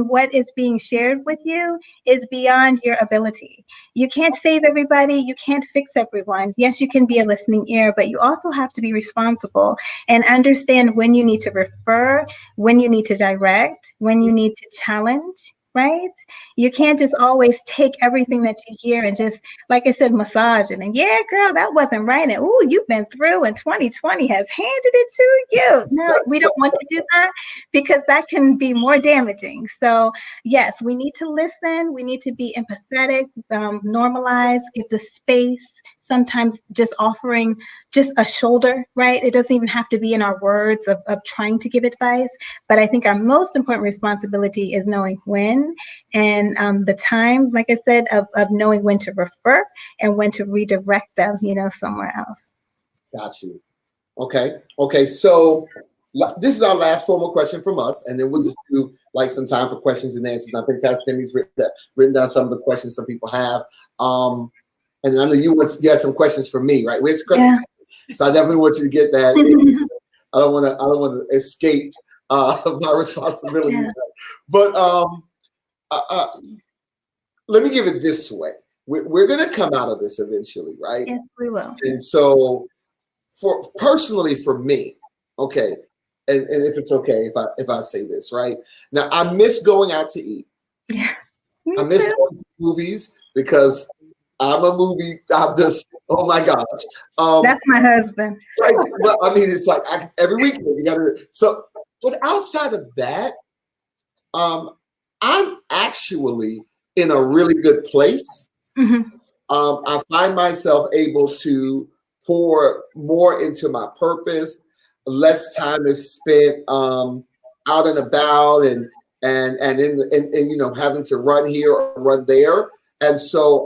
what is being shared with you is beyond your ability. You can't save everybody. You can't fix everyone. Yes, you can be a listening ear, but you also have to be responsible and understand when you need to refer, when you need to direct, when you need to challenge, right? You can't just always take everything that you hear and just, like I said, massage it. And yeah, girl, that wasn't right. And oh, you've been through, and 2020 has handed it to you. No, we don't want to do that, because that can be more damaging. So yes, we need to listen. We need to be empathetic, normalize, give the space. Sometimes just offering just a shoulder, right? It doesn't even have to be in our words of trying to give advice. But I think our most important responsibility is knowing when, and the time, like I said, of knowing when to refer and when to redirect them, somewhere else. Got you. Okay. So this is our last formal question from us, and then we'll just do like some time for questions and answers. And I think Pastor Timmy's written down some of the questions some people have. And I know you had some questions for me, right? Where's Chris? Yeah. So I definitely want you to get that. I don't want to escape my responsibility. Yeah. But let me give it this way: we're going to come out of this eventually, right? Yes, we will. And so, personally for me, okay, and if it's okay if I say this, right? Now I miss going out to eat. Yeah. I miss going to movies because I'm a movie. I'm just, oh my gosh. That's my husband. Right. Well, I mean, it's like every weekend you gotta. So, but outside of that, I'm actually in a really good place. Mm-hmm. I find myself able to pour more into my purpose. Less time is spent out and about and in having to run here or run there. And so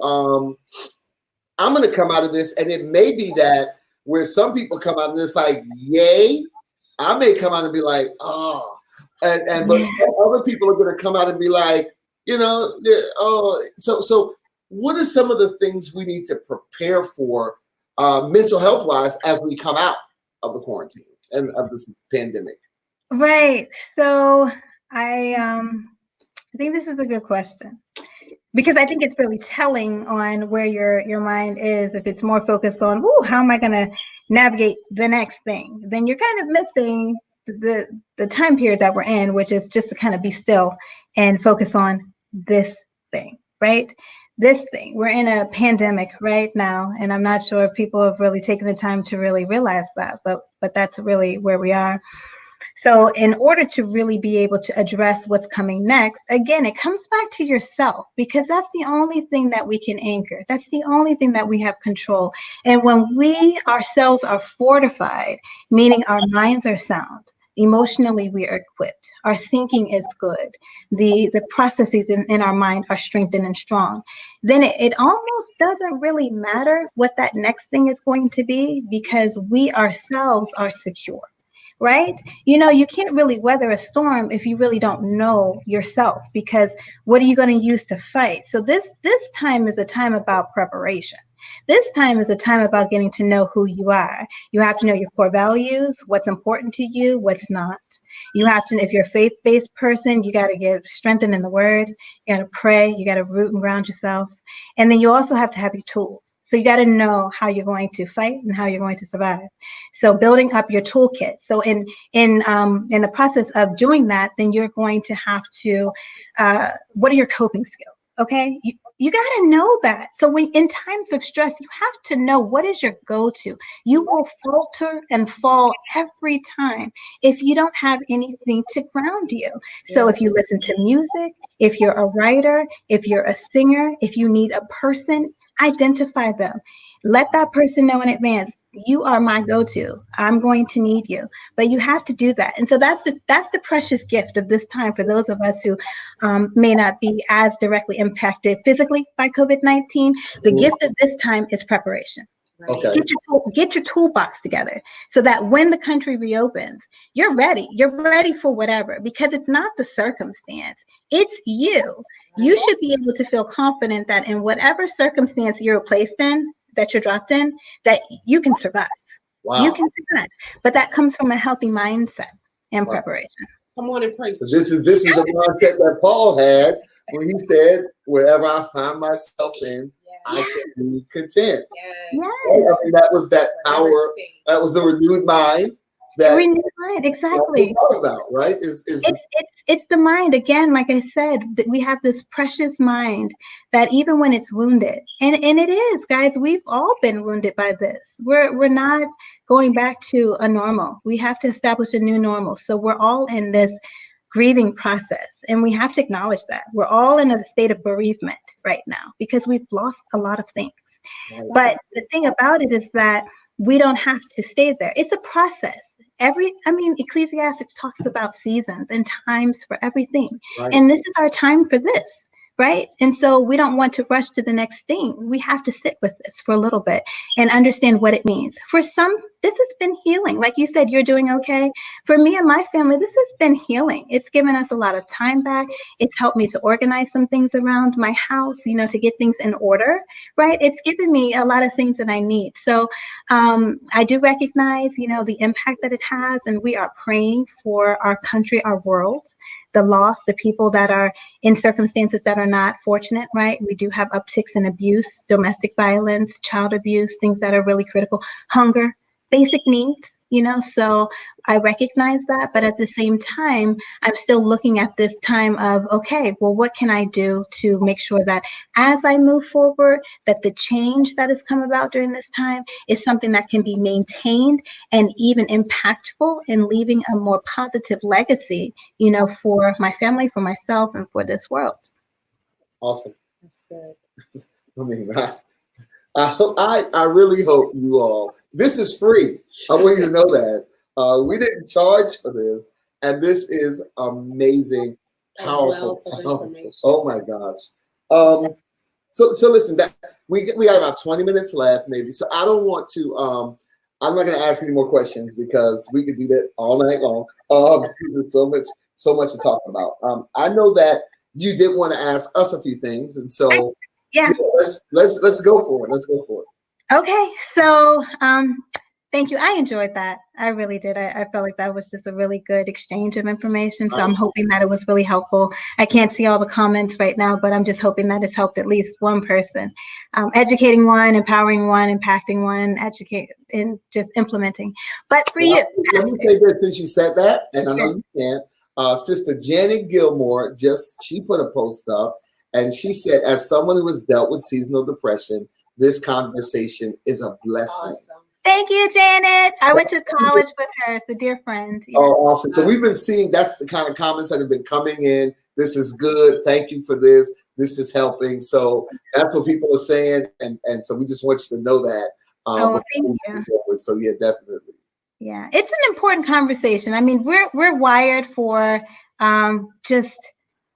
I'm going to come out of this, and it may be that where some people come out and it's like, yay, I may come out and be like, oh, but other people are going to come out and be like, oh. So what are some of the things we need to prepare for mental health wise as we come out of the quarantine and of this pandemic? Right. So I think this is a good question, because I think it's really telling on where your mind is. If it's more focused on, how am I going to navigate the next thing, then you're kind of missing the time period that we're in, which is just to kind of be still and focus on this thing, right? This thing. We're in a pandemic right now, and I'm not sure if people have really taken the time to really realize that, but that's really where we are. So in order to really be able to address what's coming next, again, it comes back to yourself, because that's the only thing that we can anchor. That's the only thing that we have control. And when we ourselves are fortified, meaning our minds are sound, emotionally we are equipped, our thinking is good, the processes in our mind are strengthened and strong, then it almost doesn't really matter what that next thing is going to be, because we ourselves are secure. Right? You can't really weather a storm if you really don't know yourself, because what are you going to use to fight? So this time is a time about preparation. This time is a time about getting to know who you are. You have to know your core values, what's important to you, what's not. You have to, if you're a faith-based person, you got to get strengthened in the word. You got to pray. You got to root and ground yourself. And then you also have to have your tools. So you got to know how you're going to fight and how you're going to survive. So building up your toolkit. So in the process of doing that, then you're going to have to, what are your coping skills? Okay. You got to know that. So when in times of stress, you have to know what is your go-to. You will falter and fall every time if you don't have anything to ground you. So if you listen to music, if you're a writer, if you're a singer, if you need a person, identify them. Let that person know in advance. You are my go-to. I'm going to need you, but you have to do that. And so that's the precious gift of this time for those of us who may not be as directly impacted physically by COVID-19. The gift of this time is preparation. Right. Okay. Get your toolbox together so that when the country reopens, you're ready. You're ready for whatever, because it's not the circumstance, it's you. You should be able to feel confident that in whatever circumstance you're placed in, that you're dropped in, that you can survive. Wow. You can survive. But that comes from a healthy mindset and Wow. preparation. Come on and praise. So this is the mindset that Paul had when he said, "Wherever I find myself in, I can be content." Yes. I mean, that was that power. That was the renewed mind. That renewed mind, exactly. Talk about, right? It's the mind again. Like I said, that we have this precious mind that even when it's wounded, and it is, guys, we've all been wounded by this. We're not going back to a normal. We have to establish a new normal. So we're all in this grieving process, and we have to acknowledge that we're all in a state of bereavement right now because we've lost a lot of things. Right. But the thing about it is that we don't have to stay there. It's a process. Ecclesiastes talks about seasons and times for everything. Right. And this is our time for this, right? And so we don't want to rush to the next thing. We have to sit with this for a little bit and understand what it means. For some, this has been healing. Like you said, you're doing okay. For me and my family, this has been healing. It's given us a lot of time back. It's helped me to organize some things around my house, to get things in order, right? It's given me a lot of things that I need. So I do recognize, the impact that it has, and we are praying for our country, our world, the loss, the people that are in circumstances that are not fortunate, right? We do have upticks in abuse, domestic violence, child abuse, things that are really critical, hunger, basic needs, so I recognize that. But at the same time, I'm still looking at this time of, okay, well, what can I do to make sure that as I move forward, that the change that has come about during this time is something that can be maintained and even impactful in leaving a more positive legacy, for my family, for myself, and for this world. Awesome. That's good. I mean, I really hope you all, this is free. I want you to know that. We didn't charge for this, and this is amazing, powerful. Oh my gosh. So listen, that we got about 20 minutes left, maybe. So I don't want to. I'm not going to ask any more questions because we could do that all night long. There's so much to talk about. I know that you did want to ask us a few things, and so let's go for it. Let's go for it. Okay, so thank you. I enjoyed that. I really did. I felt like that was just a really good exchange of information. So I'm hoping that it was really helpful. I can't see all the comments right now, but I'm just hoping that it's helped at least one person. Educating one, empowering one, impacting one, and just implementing. But for you, let me say this since you said that, and I know you can. Sister Janet Gilmore she put a post up, and she said, as someone who has dealt with seasonal depression, this conversation is a blessing. Awesome. Thank you, Janet. I went to college with her. It's a dear friend. Yeah. Oh, awesome. So we've been seeing, that's the kind of comments that have been coming in. This is good. Thank you for this. This is helping. So that's what people are saying. And so we just want you to know that. Thank you. So yeah, definitely. Yeah, it's an important conversation. I mean, we're wired for just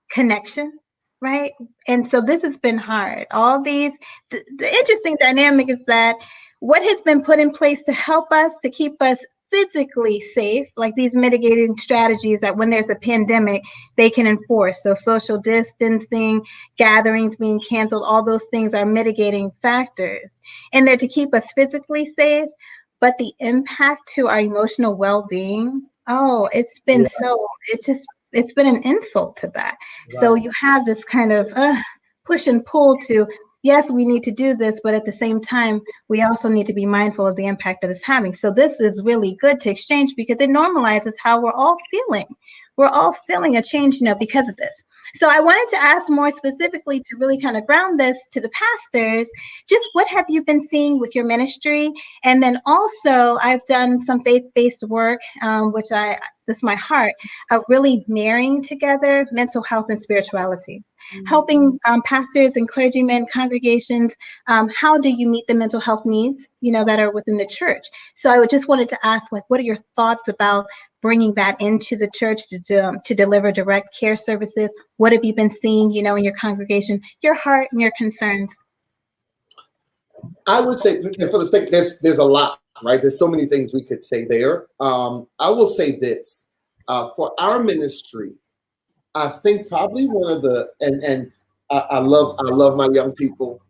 connection, right? And so this has been hard. All these, the interesting dynamic is that what has been put in place to help us, to keep us physically safe, like these mitigating strategies that when there's a pandemic, they can enforce. So social distancing, gatherings being canceled, all those things are mitigating factors. And they're to keep us physically safe, but the impact to our emotional well-being, it's been it's been an insult to that. Right. So you have this kind of push and pull to, yes, we need to do this, but at the same time, we also need to be mindful of the impact that it's having. So this is really good to exchange because it normalizes how we're all feeling. We're all feeling a change, because of this. So I wanted to ask more specifically to really kind of ground this to the pastors, just what have you been seeing with your ministry? And then also I've done some faith-based work, which this is my heart, of really marrying together mental health and spirituality, helping pastors and clergymen, congregations, how do you meet the mental health needs, that are within the church? So I just wanted to ask, what are your thoughts about bringing that into the church to deliver direct care services? What have you been seeing, in your congregation, your heart and your concerns? I would say, for the sake, there's a lot, right? There's so many things we could say there. I will say this, for our ministry, I think probably one of the, and I love my young people.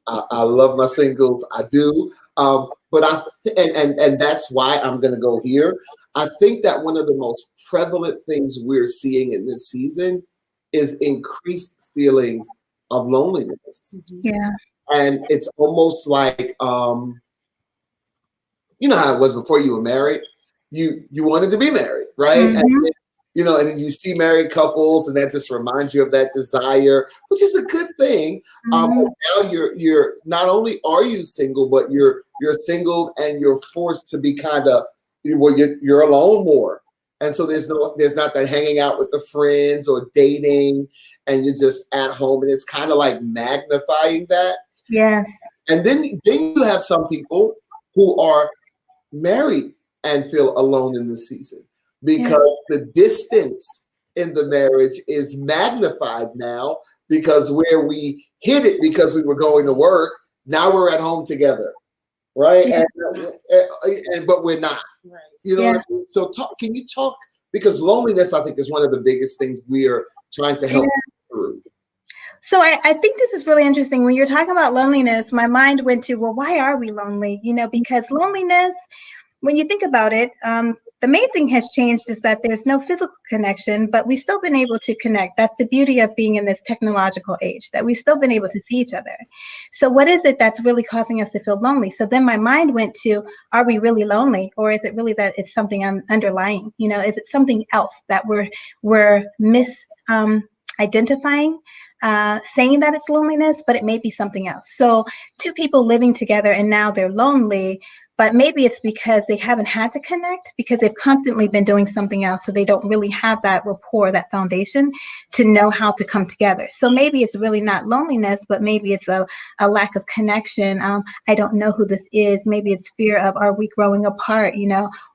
I love my singles. I do. But and that's why I'm going to go here. I think that one of the most prevalent things we're seeing in this season is increased feelings of loneliness. Yeah. And it's almost like, you know how it was before you were married. You wanted to be married, right? Mm-hmm. And and then you see married couples, and that just reminds you of that desire, which is a good thing. But now you're not only are you single, but you're single and you're forced to be kind of, well, you're alone more, and so there's not that hanging out with the friends or dating, and you're just at home, and it's kind of like magnifying that. Yes. And then you have some people who are married and feel alone in this season because the distance in the marriage is magnified now, because where we hid it because we were going to work, now we're at home together, right? Yeah. And but we're not. Right. You know Yeah. what I mean? So can you talk, because loneliness, I think, is one of the biggest things we are trying to help through. So I think this is really interesting. When you're talking about loneliness, my mind went to, well, why are we lonely? Because loneliness, when you think about it, the main thing has changed is that there's no physical connection, but we've still been able to connect. That's the beauty of being in this technological age, that we've still been able to see each other. So what is it that's really causing us to feel lonely? So then my mind went to, are we really lonely? Or is it really that it's something underlying? Is it something else that we're identifying? Saying that it's loneliness, but it may be something else. So two people living together and now they're lonely, but maybe it's because they haven't had to connect because they've constantly been doing something else. So they don't really have that rapport, that foundation to know how to come together. So maybe it's really not loneliness, but maybe it's a lack of connection. I don't know who this is. Maybe it's fear of, are we growing apart?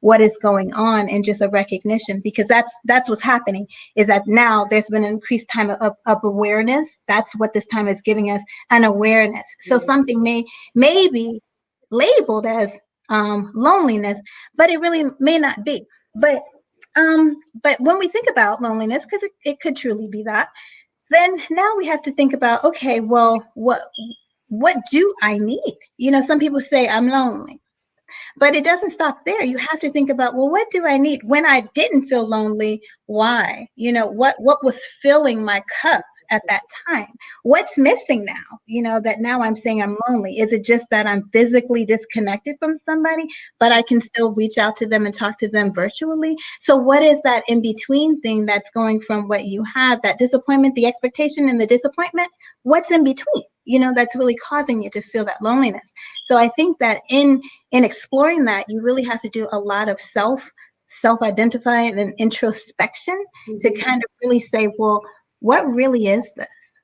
What is going on? And just a recognition, because that's what's happening, is that now there's been an increased time of awareness. That's what this time is giving us, an awareness. So something may be labeled as loneliness, but it really may not be. But when we think about loneliness, because it could truly be that, then now we have to think about, okay, well, what do I need? Some people say I'm lonely, but it doesn't stop there. You have to think about, well, what do I need when I didn't feel lonely? Why? What was filling my cup at that time? What's missing now? That now I'm saying I'm lonely. Is it just that I'm physically disconnected from somebody, but I can still reach out to them and talk to them virtually? So what is that in between thing that's going from what you have, that disappointment, the expectation and the disappointment? What's in between? That's really causing you to feel that loneliness. So I think that in exploring that, you really have to do a lot of self-identifying and introspection to kind of really say, well, what really is this?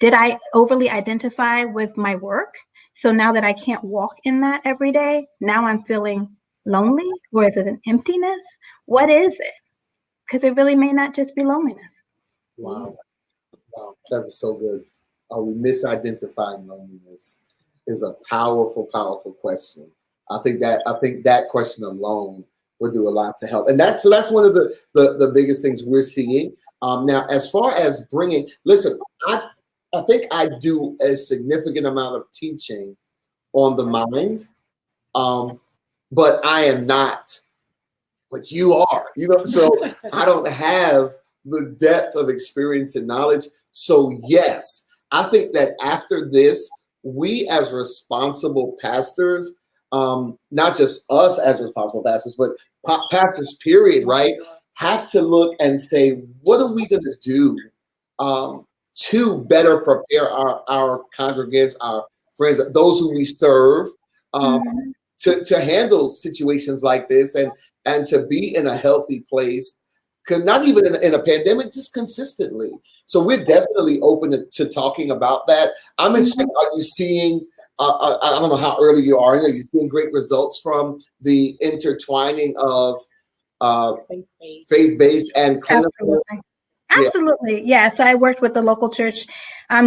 Did I overly identify with my work? So now that I can't walk in that every day, now I'm feeling lonely? Or is it an emptiness? What is it? Because it really may not just be loneliness. Wow. That's so good. Are we misidentifying loneliness? Is a powerful, powerful question. I think that question alone will do a lot to help. And that's one of the biggest things we're seeing. Now, as far as listen, I think I do a significant amount of teaching on the mind, but I am not what you are, so I don't have the depth of experience and knowledge. So yes, I think that after this, we as responsible pastors, not just us as responsible pastors, but pastors period, right, have to look and say, what are we going to do to better prepare our congregants, our friends, those who we serve, to handle situations like this and to be in a healthy place, not even in a pandemic, just consistently. So we're definitely open to talking about that. I'm interested. Are you seeing? I don't know how early you are. Are you seeing great results from the intertwining of faith-based and clinical? Absolutely. Yeah. So I worked with the local church,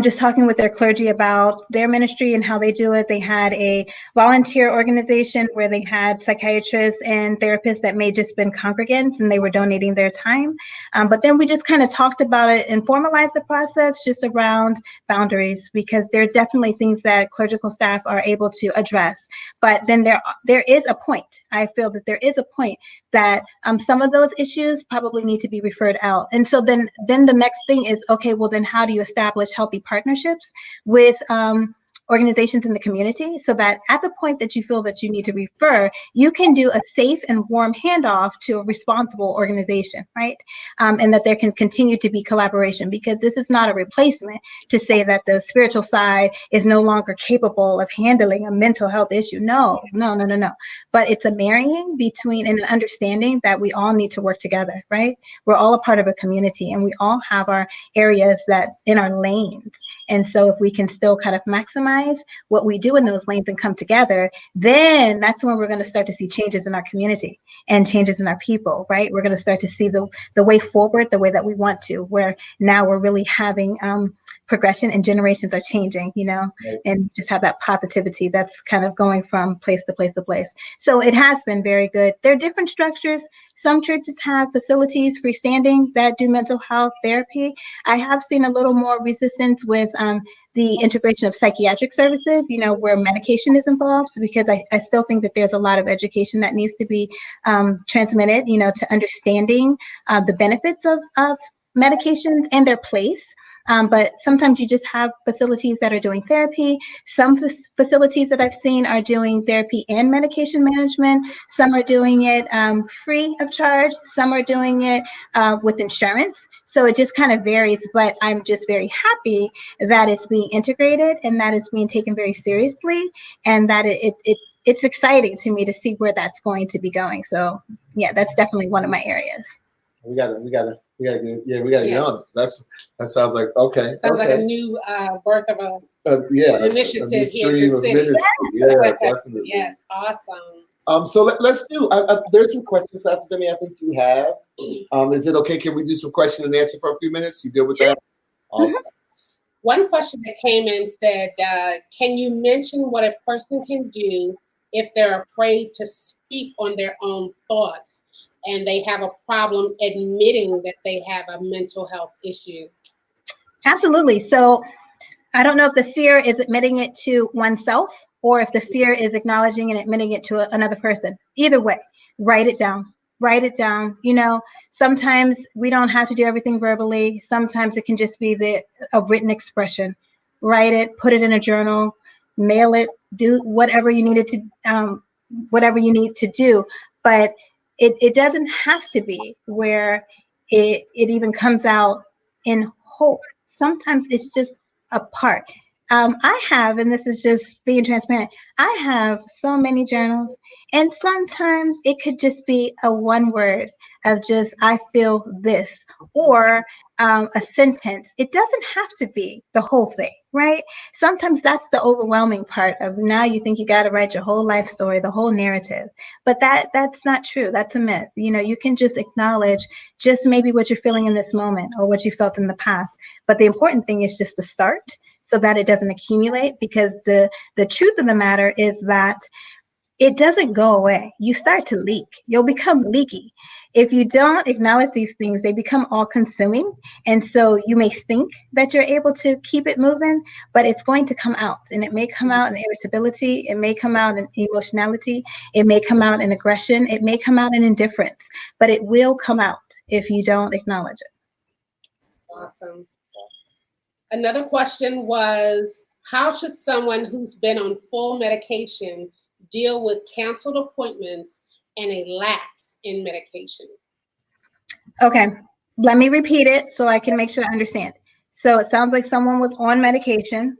just talking with their clergy about their ministry and how they do it. They had a volunteer organization where they had psychiatrists and therapists that may just been congregants and they were donating their time. But then we just kind of talked about it and formalized the process just around boundaries, because there are definitely things that clerical staff are able to address. But then there is a point. I feel that there is a point that some of those issues probably need to be referred out. And so then the next thing is, okay, well then how do you establish healthy partnerships with organizations in the community, so that at the point that you feel that you need to refer, you can do a safe and warm handoff to a responsible organization, right? And that there can continue to be collaboration, because this is not a replacement to say that the spiritual side is no longer capable of handling a mental health issue. No. But it's a marrying between and an understanding that we all need to work together, right? We're all a part of a community and we all have our areas that in our lanes. And so if we can still kind of maximize what we do in those lanes and come together, then that's when we're going to start to see changes in our community and changes in our people, right? We're going to start to see the way forward, the way that we want to, where now we're really having progression and generations are changing, right. And just have that positivity that's kind of going from place to place to place. So it has been very good. There are different structures. Some churches have facilities freestanding that do mental health therapy. I have seen a little more resistance with the integration of psychiatric services, where medication is involved, because I still think that there's a lot of education that needs to be transmitted, to understanding the benefits of medications and their place. But sometimes you just have facilities that are doing therapy. Some facilities that I've seen are doing therapy and medication management. Some are doing it free of charge. Some are doing it with insurance. So it just kind of varies, but I'm just very happy that it's being integrated and that it's being taken very seriously, and that it's exciting to me to see where that's going to be going. So yeah, that's definitely one of my areas. We gotta get on. That sounds like okay. It sounds like a new birth of an initiative a here in the city. Yeah, definitely. Yes, awesome. So let's do. There's some questions, Pastor Demi. I think you have. Is it okay? Can we do some question and answer for a few minutes? You good with that? Awesome. One question that came in said, "Can you mention what a person can do if they're afraid to speak on their own thoughts and they have a problem admitting that they have a mental health issue?" Absolutely. So I don't know if the fear is admitting it to oneself or if the fear is acknowledging and admitting it to another person. Either way, write it down. Write it down. Sometimes we don't have to do everything verbally. Sometimes it can just be a written expression. Write it, put it in a journal, mail it, do whatever you need to do. But it doesn't have to be where it even comes out in whole. Sometimes it's just a part. I have, and this is just being transparent, I have so many journals, and sometimes it could just be a one word of just, I feel this, or a sentence. It doesn't have to be the whole thing, right? Sometimes that's the overwhelming part of now you think you got to write your whole life story, the whole narrative. But that's not true. That's a myth. You can just acknowledge just maybe what you're feeling in this moment or what you felt in the past. But the important thing is just to start so that it doesn't accumulate, because the truth of the matter is that it doesn't go away. You start to leak. You'll become leaky. If you don't acknowledge these things, they become all consuming. And so you may think that you're able to keep it moving, but it's going to come out. And it may come out in irritability. It may come out in emotionality. It may come out in aggression. It may come out in indifference, but it will come out if you don't acknowledge it. Awesome. Another question was, how should someone who's been on full medication deal with canceled appointments and a lapse in medication? Okay, let me repeat it so I can make sure I understand. So it sounds like someone was on medication,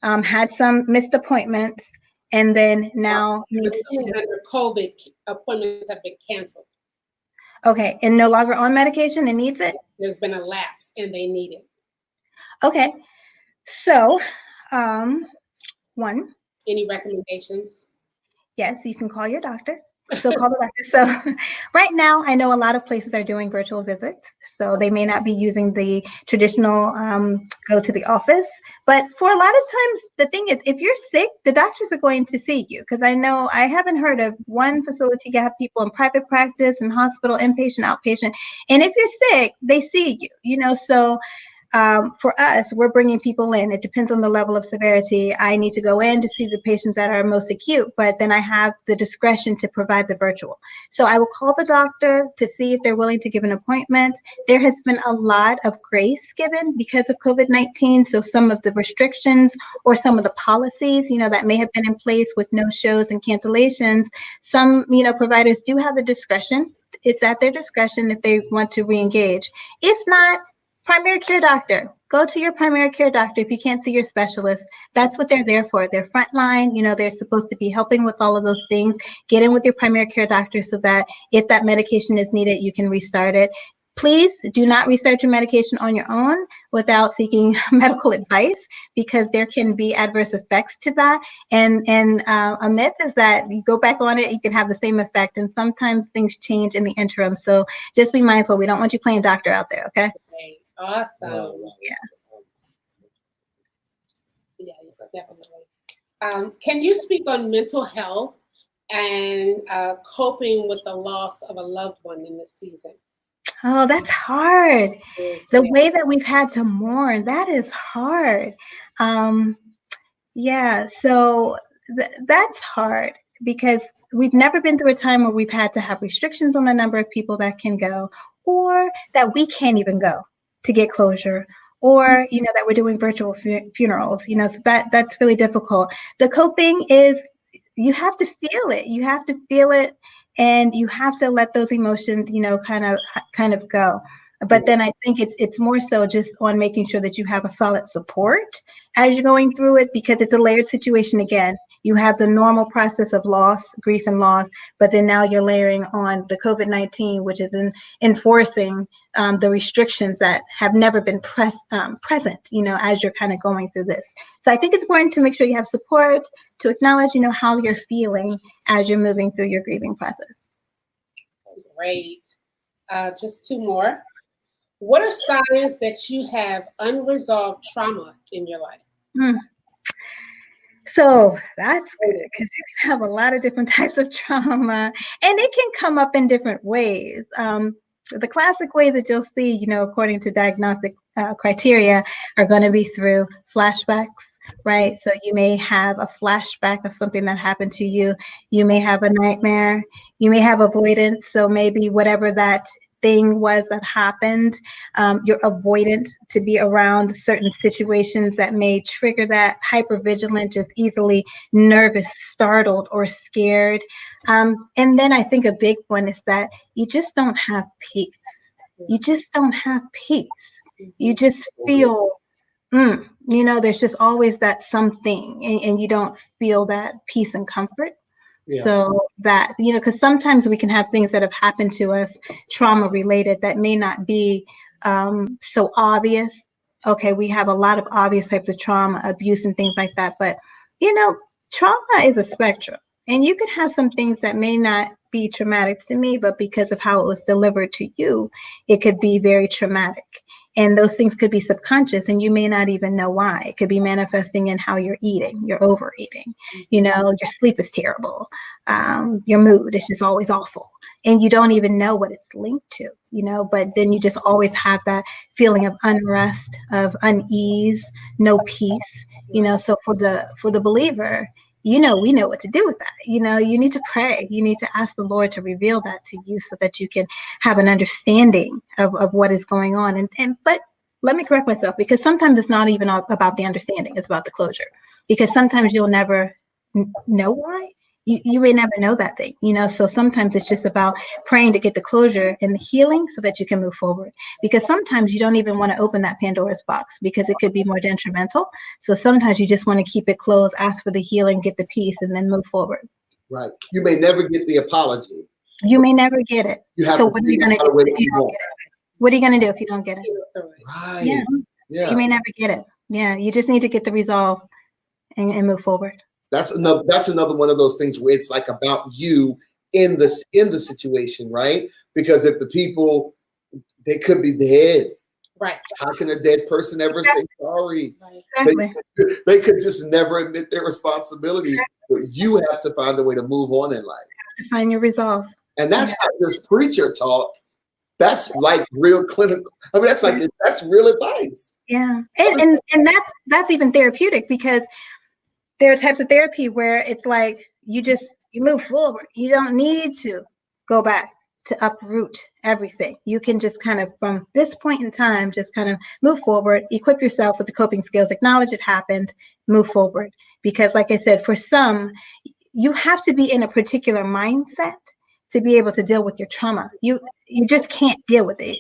had some missed appointments, and then now needs to. Under COVID, appointments have been canceled. Okay, and no longer on medication and needs it? There's been a lapse and they need it. Okay, so one. Any recommendations? Yes, you can call your doctor. So call the doctor. So right now, I know a lot of places are doing virtual visits. So they may not be using the traditional go to the office. But for a lot of times, the thing is, if you're sick, the doctors are going to see you. Because I know I haven't heard of one facility to have people in private practice and hospital, inpatient, outpatient. And if you're sick, they see you, so for us, we're bringing people in. It depends on the level of severity. I need to go in to see the patients that are most acute, but then I have the discretion to provide the virtual. So I will call the doctor to see if they're willing to give an appointment. There has been a lot of grace given because of COVID-19. So some of the restrictions or some of the policies, that may have been in place with no shows and cancellations, some, providers do have a discretion. It's at their discretion if they want to re-engage. If not, primary care doctor. Go to your primary care doctor if you can't see your specialist. That's what they're there for. They're frontline. They're supposed to be helping with all of those things. Get in with your primary care doctor so that if that medication is needed, you can restart it. Please do not restart your medication on your own without seeking medical advice, because there can be adverse effects to that. And a myth is that you go back on it, you can have the same effect. And sometimes things change in the interim. So just be mindful. We don't want you playing doctor out there, okay? Awesome. Yeah. Yeah, definitely. Can you speak on mental health and coping with the loss of a loved one in this season? Oh, that's hard. The way that we've had to mourn, that is hard. Yeah, so that's hard because we've never been through a time where we've had to have restrictions on the number of people that can go, or that we can't even go to get closure, or that we're doing virtual funerals. So that's really difficult. The coping is you have to feel it. You have to feel it, and you have to let those emotions, kind of go. But then I think it's more so just on making sure that you have a solid support as you're going through it, because it's a layered situation again. You have the normal process of loss, grief and loss, but then now you're layering on the COVID-19, which is enforcing the restrictions that have never been present, as you're kind of going through this. So I think it's important to make sure you have support, to acknowledge, how you're feeling as you're moving through your grieving process. Great. Just two more. What are signs that you have unresolved trauma in your life? So that's good, because you can have a lot of different types of trauma, and it can come up in different ways. The classic ways that you'll see, according to diagnostic criteria, are going to be through flashbacks, right? So you may have a flashback of something that happened to you. You may have a nightmare. You may have avoidance. So maybe whatever that thing was that happened, you're avoidant to be around certain situations that may trigger that, hypervigilant, just easily nervous, startled, or scared. And then I think a big one is that you just don't have peace. You just don't have peace. You just feel, there's just always that something, and you don't feel that peace and comfort. Yeah. So that, because sometimes we can have things that have happened to us, trauma related, that may not be so obvious. Okay, we have a lot of obvious types of trauma, abuse and things like that. But, trauma is a spectrum. And you could have some things that may not be traumatic to me, but because of how it was delivered to you, it could be very traumatic. And those things could be subconscious, and you may not even know why. It could be manifesting in how you're eating, you're overeating, your sleep is terrible, your mood is just always awful. And you don't even know what it's linked to, but then you just always have that feeling of unrest, of unease, no peace, so for the believer, we know what to do with that. You need to pray. You need to ask the Lord to reveal that to you so that you can have an understanding of what is going on. But let me correct myself, because sometimes it's not even about the understanding. It's about the closure, because sometimes you'll never know why. You may never know that thing, so sometimes it's just about praying to get the closure and the healing so that you can move forward, because sometimes you don't even want to open that Pandora's box because it could be more detrimental. So sometimes you just want to keep it closed, ask for the healing, get the peace, and then move forward. Right. You may never get the apology. You may never get it. So what are you going to do if you don't get it? What are you going to do if you don't get it? Right. Yeah. You may never get it. Yeah. You just need to get the resolve and move forward. That's another one of those things where it's like about you in the situation, right? Because if the people, they could be dead. Right. How can a dead person ever say sorry? Right. Exactly. They could just never admit their responsibility. But you have to find a way to move on in life. To find your resolve. And that's not just preacher talk. That's like real clinical. I mean, that's real advice. Yeah. And that's even therapeutic, because there are types of therapy where it's like you move forward. You don't need to go back to uproot everything. You can just kind of, from this point in time, just kind of move forward, equip yourself with the coping skills, acknowledge it happened, move forward. Because like I said, for some, you have to be in a particular mindset to be able to deal with your trauma. You just can't deal with it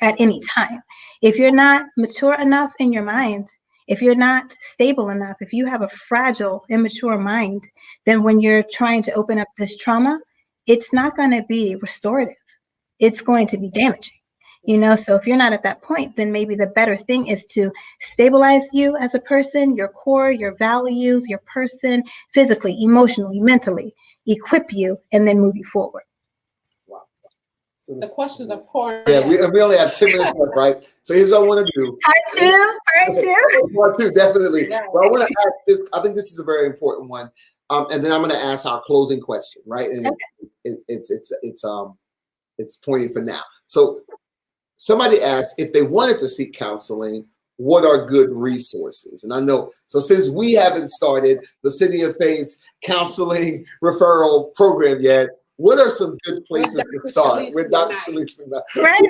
at any time. If you're not mature enough in your mind, if you're not stable enough, if you have a fragile, immature mind, then when you're trying to open up this trauma, it's not going to be restorative. It's going to be damaging. So if you're not at that point, then maybe the better thing is to stabilize you as a person, your core, your values, your person, physically, emotionally, mentally, equip you, and then move you forward. Wow. So The questions are pouring. Yeah, we only have 10 minutes left, right? So here's what I want to do. Part two. Part two, definitely. But I want to ask this. I think this is a very important one. And then I'm going to ask our closing question, right? And it's pointed for now. So somebody asked if they wanted to seek counseling, what are good resources? And I know, so since we haven't started the City of Faith's counseling referral program yet, what are some good places to start with Dr. Shalice? Right.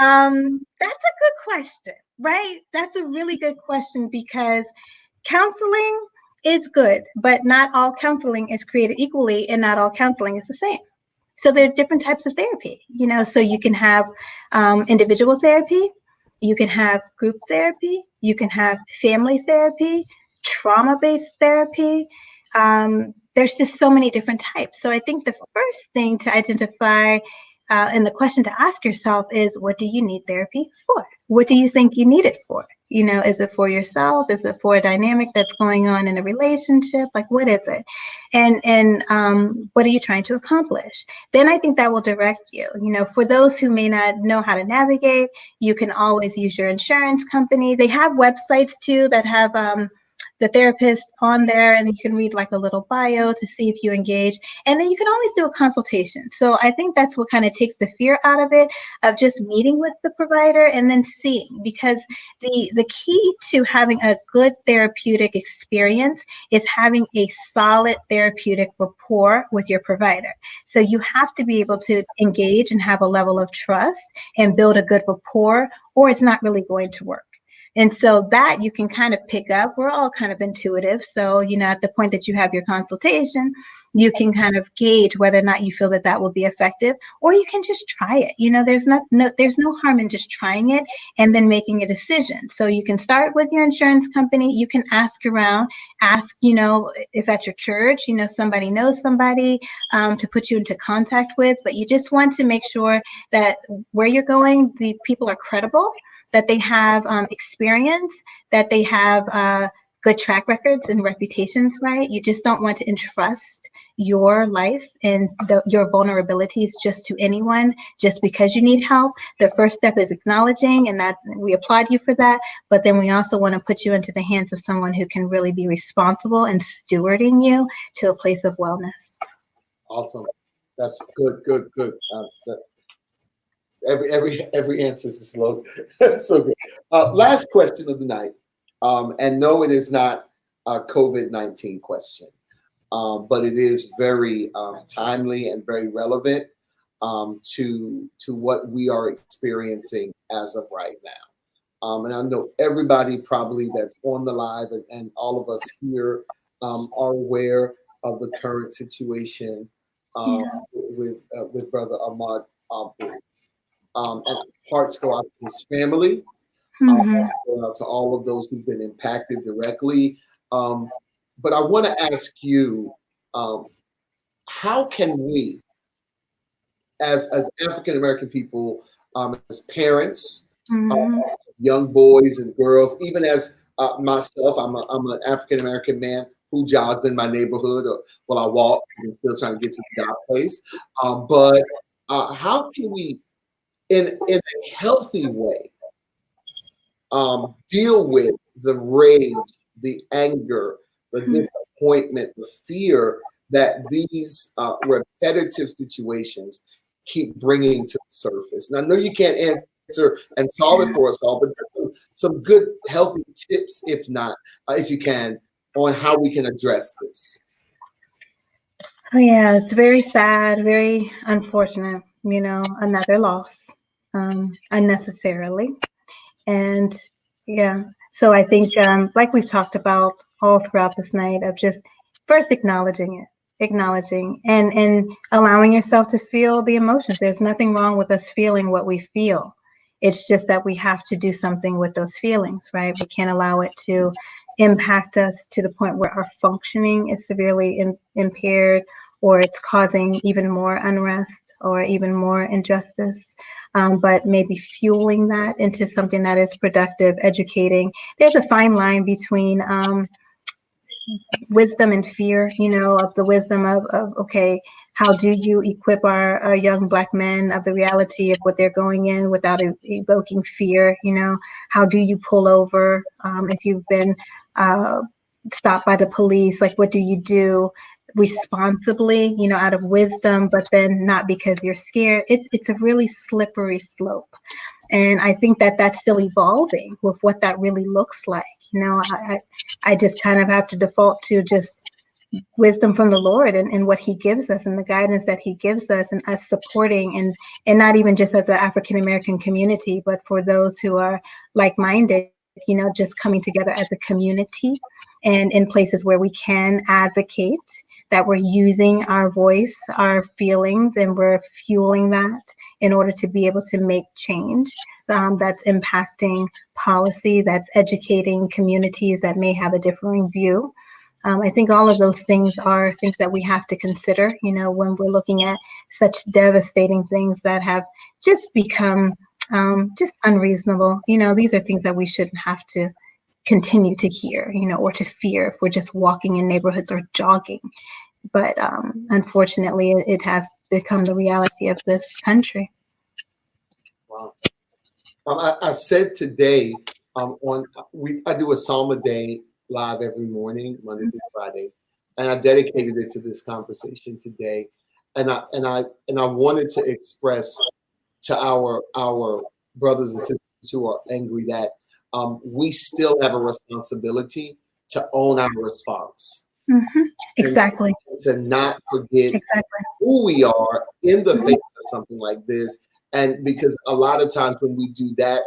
That's a good question, right? That's a really good question, because counseling is good, but not all counseling is created equally, and not all counseling is the same. So there are different types of therapy, so you can have individual therapy, you can have group therapy, you can have family therapy, trauma-based therapy. There's just so many different types. So I think the first thing to identify and the question to ask yourself is, what do you need therapy for? What do you think you need it for? Is it for yourself? Is it for a dynamic that's going on in a relationship? Like, what is it? And what are you trying to accomplish? Then I think that will direct you. For those who may not know how to navigate, you can always use your insurance company. They have websites too that have the therapist on there, and you can read like a little bio to see if you engage. And then you can always do a consultation. So I think that's what kind of takes the fear out of it, of just meeting with the provider and then seeing, because the key to having a good therapeutic experience is having a solid therapeutic rapport with your provider. So you have to be able to engage and have a level of trust and build a good rapport, or it's not really going to work. And so that you can kind of pick up. We're all kind of intuitive. So, at the point that you have your consultation, you can kind of gauge whether or not you feel that that will be effective, or you can just try it. There's no harm in just trying it and then making a decision. So you can start with your insurance company. You can ask around, if at your church, somebody knows somebody to put you into contact with, but you just want to make sure that where you're going, the people are credible, that they have experience, that they have good track records and reputations, right? You just don't want to entrust your life and your vulnerabilities just to anyone, just because you need help. The first step is acknowledging, and we applaud you for that. But then we also want to put you into the hands of someone who can really be responsible and stewarding you to a place of wellness. Awesome. That's good. Every answer is slow. So good. Last question of the night. And no, it is not a COVID-19 question, but it is very timely and very relevant to what we are experiencing as of right now. And I know everybody probably that's on the live and all of us here are aware of the current situation with Brother Ahmaud Arbery. And hearts go out to his family, go out to all of those who've been impacted directly. But I want to ask you, how can we, as African American people, as parents, young boys and girls, even as myself, I'm an African American man who jogs in my neighborhood or while I walk. I'm still trying to get to the job place. But how can we, in a healthy way, deal with the rage, the anger, the disappointment, the fear that these repetitive situations keep bringing to the surface? And I know you can't answer and solve it for us all, but some good, healthy tips, if you can, on how we can address this. Oh, yeah, it's very sad, very unfortunate, another loss, unnecessarily. And yeah, so I think, like we've talked about all throughout this night, of just first acknowledging and allowing yourself to feel the emotions. There's nothing wrong with us feeling what we feel. It's just that we have to do something with those feelings, right? We can't allow it to impact us to the point where our functioning is severely impaired, or it's causing even more unrest or even more injustice. But maybe fueling that into something that is productive, educating. There's a fine line between wisdom and fear, of the wisdom of okay, how do you equip our young Black men of the reality of what they're going in without evoking fear? How do you pull over if you've been stopped by the police? Like, what do you do responsibly, out of wisdom, but then not because you're scared? It's a really slippery slope. And I think that that's still evolving with what that really looks like. I just kind of have to default to just wisdom from the Lord and what he gives us and the guidance that he gives us, and us supporting and not even just as an African-American community, but for those who are like-minded, just coming together as a community and in places where we can advocate, that we're using our voice, our feelings, and we're fueling that in order to be able to make change that's impacting policy, that's educating communities that may have a differing view. I think all of those things are things that we have to consider, when we're looking at such devastating things that have just become just unreasonable. These are things that we shouldn't have to continue to hear, or to fear if we're just walking in neighborhoods or jogging. But unfortunately, it has become the reality of this country. Wow. I said today I do a Psalm a day live every morning, Monday through Friday, and I dedicated it to this conversation today. And I wanted to express to our brothers and sisters who are angry that we still have a responsibility to own our response. Mm-hmm. Exactly. And to not forget who we are in the face of something like this. And because a lot of times when we do that,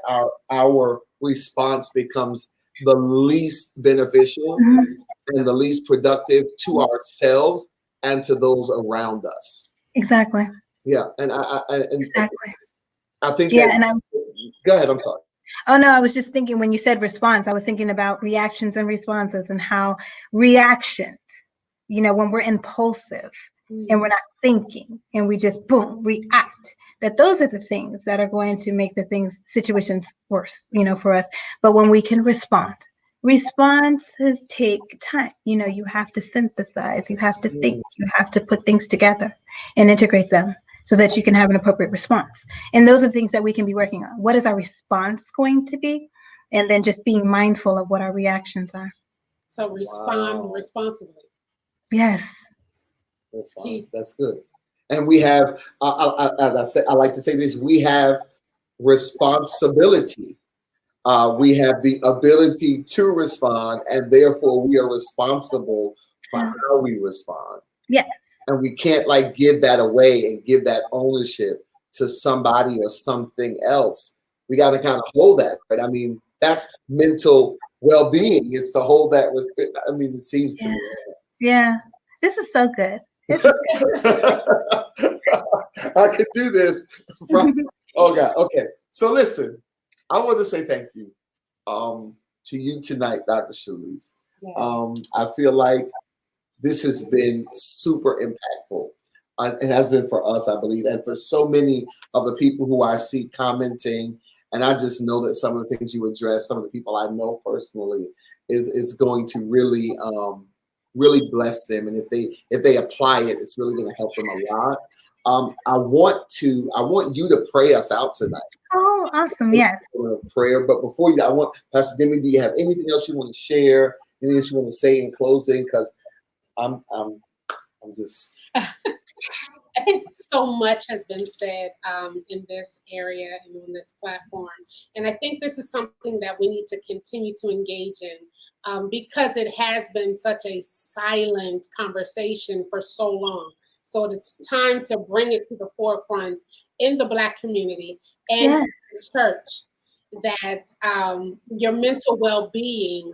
our response becomes the least beneficial and the least productive to ourselves and to those around us. Exactly. Yeah, and exactly. I think yeah, that. And go ahead. I'm sorry. Oh no, I was just thinking when you said response, I was thinking about reactions and responses, and how reactions, when we're impulsive and we're not thinking and we just boom react, that those are the things that are going to make the situations worse, for us. But when we can respond, responses take time. You have to synthesize, you have to think, you have to put things together and integrate them so that you can have an appropriate response. And those are things that we can be working on. What is our response going to be? And then just being mindful of what our reactions are. So respond responsibly. Yes. That's fine. That's good. And we have, as I said, I like to say this, we have responsibility. We have the ability to respond, and therefore we are responsible for how we respond. Yes. And we can't give that away and give that ownership to somebody or something else. We got to kind of hold that. But I mean, that's mental well-being, is to hold that respect. I mean, it seems to me. Yeah. This is so good. This is good. I could do this. Oh God. Okay. So listen, I want to say thank you to you tonight, Dr. Shalice. Yes. I feel like this has been super impactful. It has been for us, I believe, and for so many of the people who I see commenting. And I just know that some of the things you address, some of the people I know personally, is going to really really bless them. And if they apply it, it's really going to help them a lot. I want you to pray us out tonight. Oh, awesome. Yes. Prayer. But before you, I want Pastor Demi, do you have anything else you want to share? Anything else you want to say in closing? Because I'm just. I think so much has been said in this area and on this platform. And I think this is something that we need to continue to engage in because it has been such a silent conversation for so long. So it's time to bring it to the forefront in the Black community and the church, that your mental well-being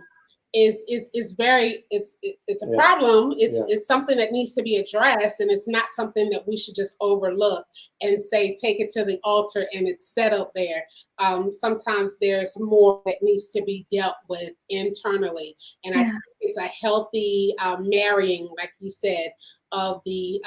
is very it's a problem. It's something that needs to be addressed, and it's not something that we should just overlook and say take it to the altar and it's settled there. Sometimes there's more that needs to be dealt with internally, and I think it's a healthy marrying, like you said, of the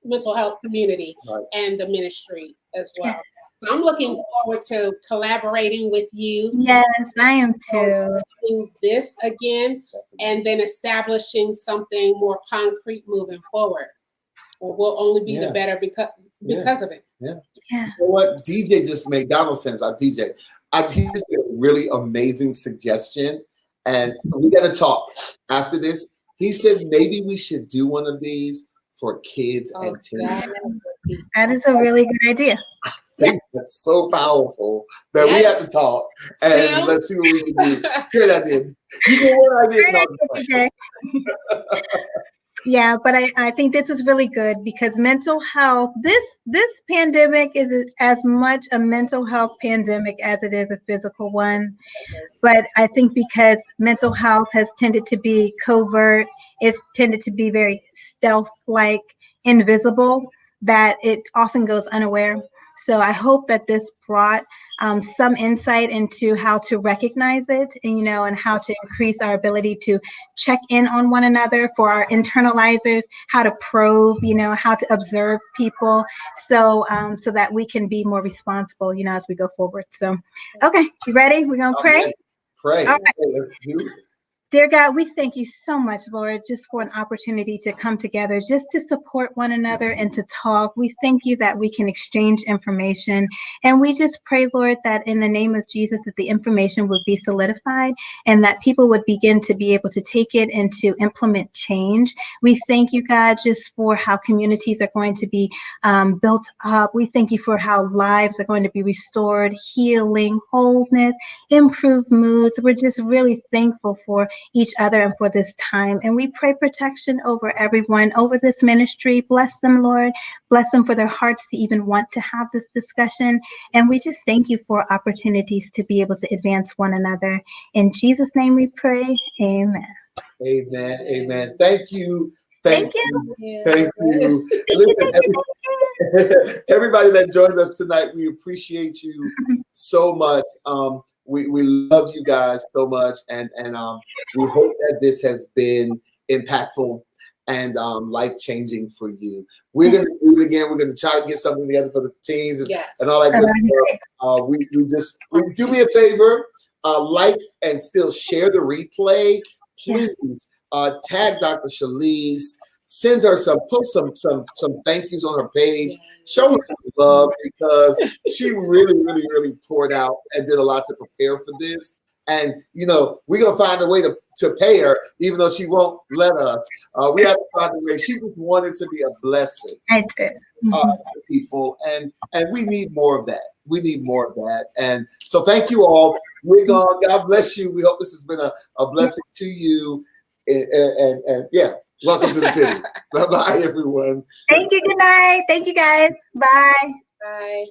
mental health community and the ministry as well. So I'm looking forward to collaborating with you. Yes, I am too. Doing this again, and then establishing something more concrete moving forward. Or we'll only be the better because of it. Yeah. You know what? DJ just made Donald Sims, our DJ. Here's a really amazing suggestion, and we got to talk after this. He said maybe we should do one of these for kids and teens. That is a really good idea. I think that's so powerful that we have to talk and let's see what we can do. Good idea. You know what I did? Yeah, but I think this is really good because mental health, this pandemic is as much a mental health pandemic as it is a physical one. But I think because mental health has tended to be covert, it's tended to be very stealth-like, invisible, that it often goes unaware. So I hope that this brought some insight into how to recognize it, and, and how to increase our ability to check in on one another for our internalizers, how to probe, how to observe people, so that we can be more responsible, as we go forward. So, okay, you ready? We're going to pray? Pray. All right. Let's do it. Dear God, we thank you so much, Lord, just for an opportunity to come together, just to support one another and to talk. We thank you that we can exchange information. And we just pray, Lord, that in the name of Jesus, that the information would be solidified and that people would begin to be able to take it and to implement change. We thank you, God, just for how communities are going to be built up. We thank you for how lives are going to be restored, healing, wholeness, improved moods. We're just really thankful for each other and for this time. And we pray protection over everyone, over this ministry. Bless them, Lord. Bless them for their hearts to even want to have this discussion. And we just thank you for opportunities to be able to advance one another. In Jesus' name we pray. Amen. Amen. Amen. Thank you. Thank you. Listen, everybody that joined us tonight, we appreciate you so much. We love you guys so much, and we hope that this has been impactful and life-changing for you. We're going to do it again. We're going to try to get something together for the teens and all that good stuff. We do me a favor, like and still share the replay. Please tag Dr. Shalice. Send her post some thank yous on her page. Show her some love because she really poured out and did a lot to prepare for this. And we're gonna find a way to pay her, even though she won't let us. We have to find a way. She just wanted to be a blessing to people, and we need more of that. We need more of that. And so thank you all. We're gone. God bless you. We hope this has been a blessing to you. And welcome to the city. Bye-bye, everyone. Thank you. Good night. Thank you, guys. Bye. Bye.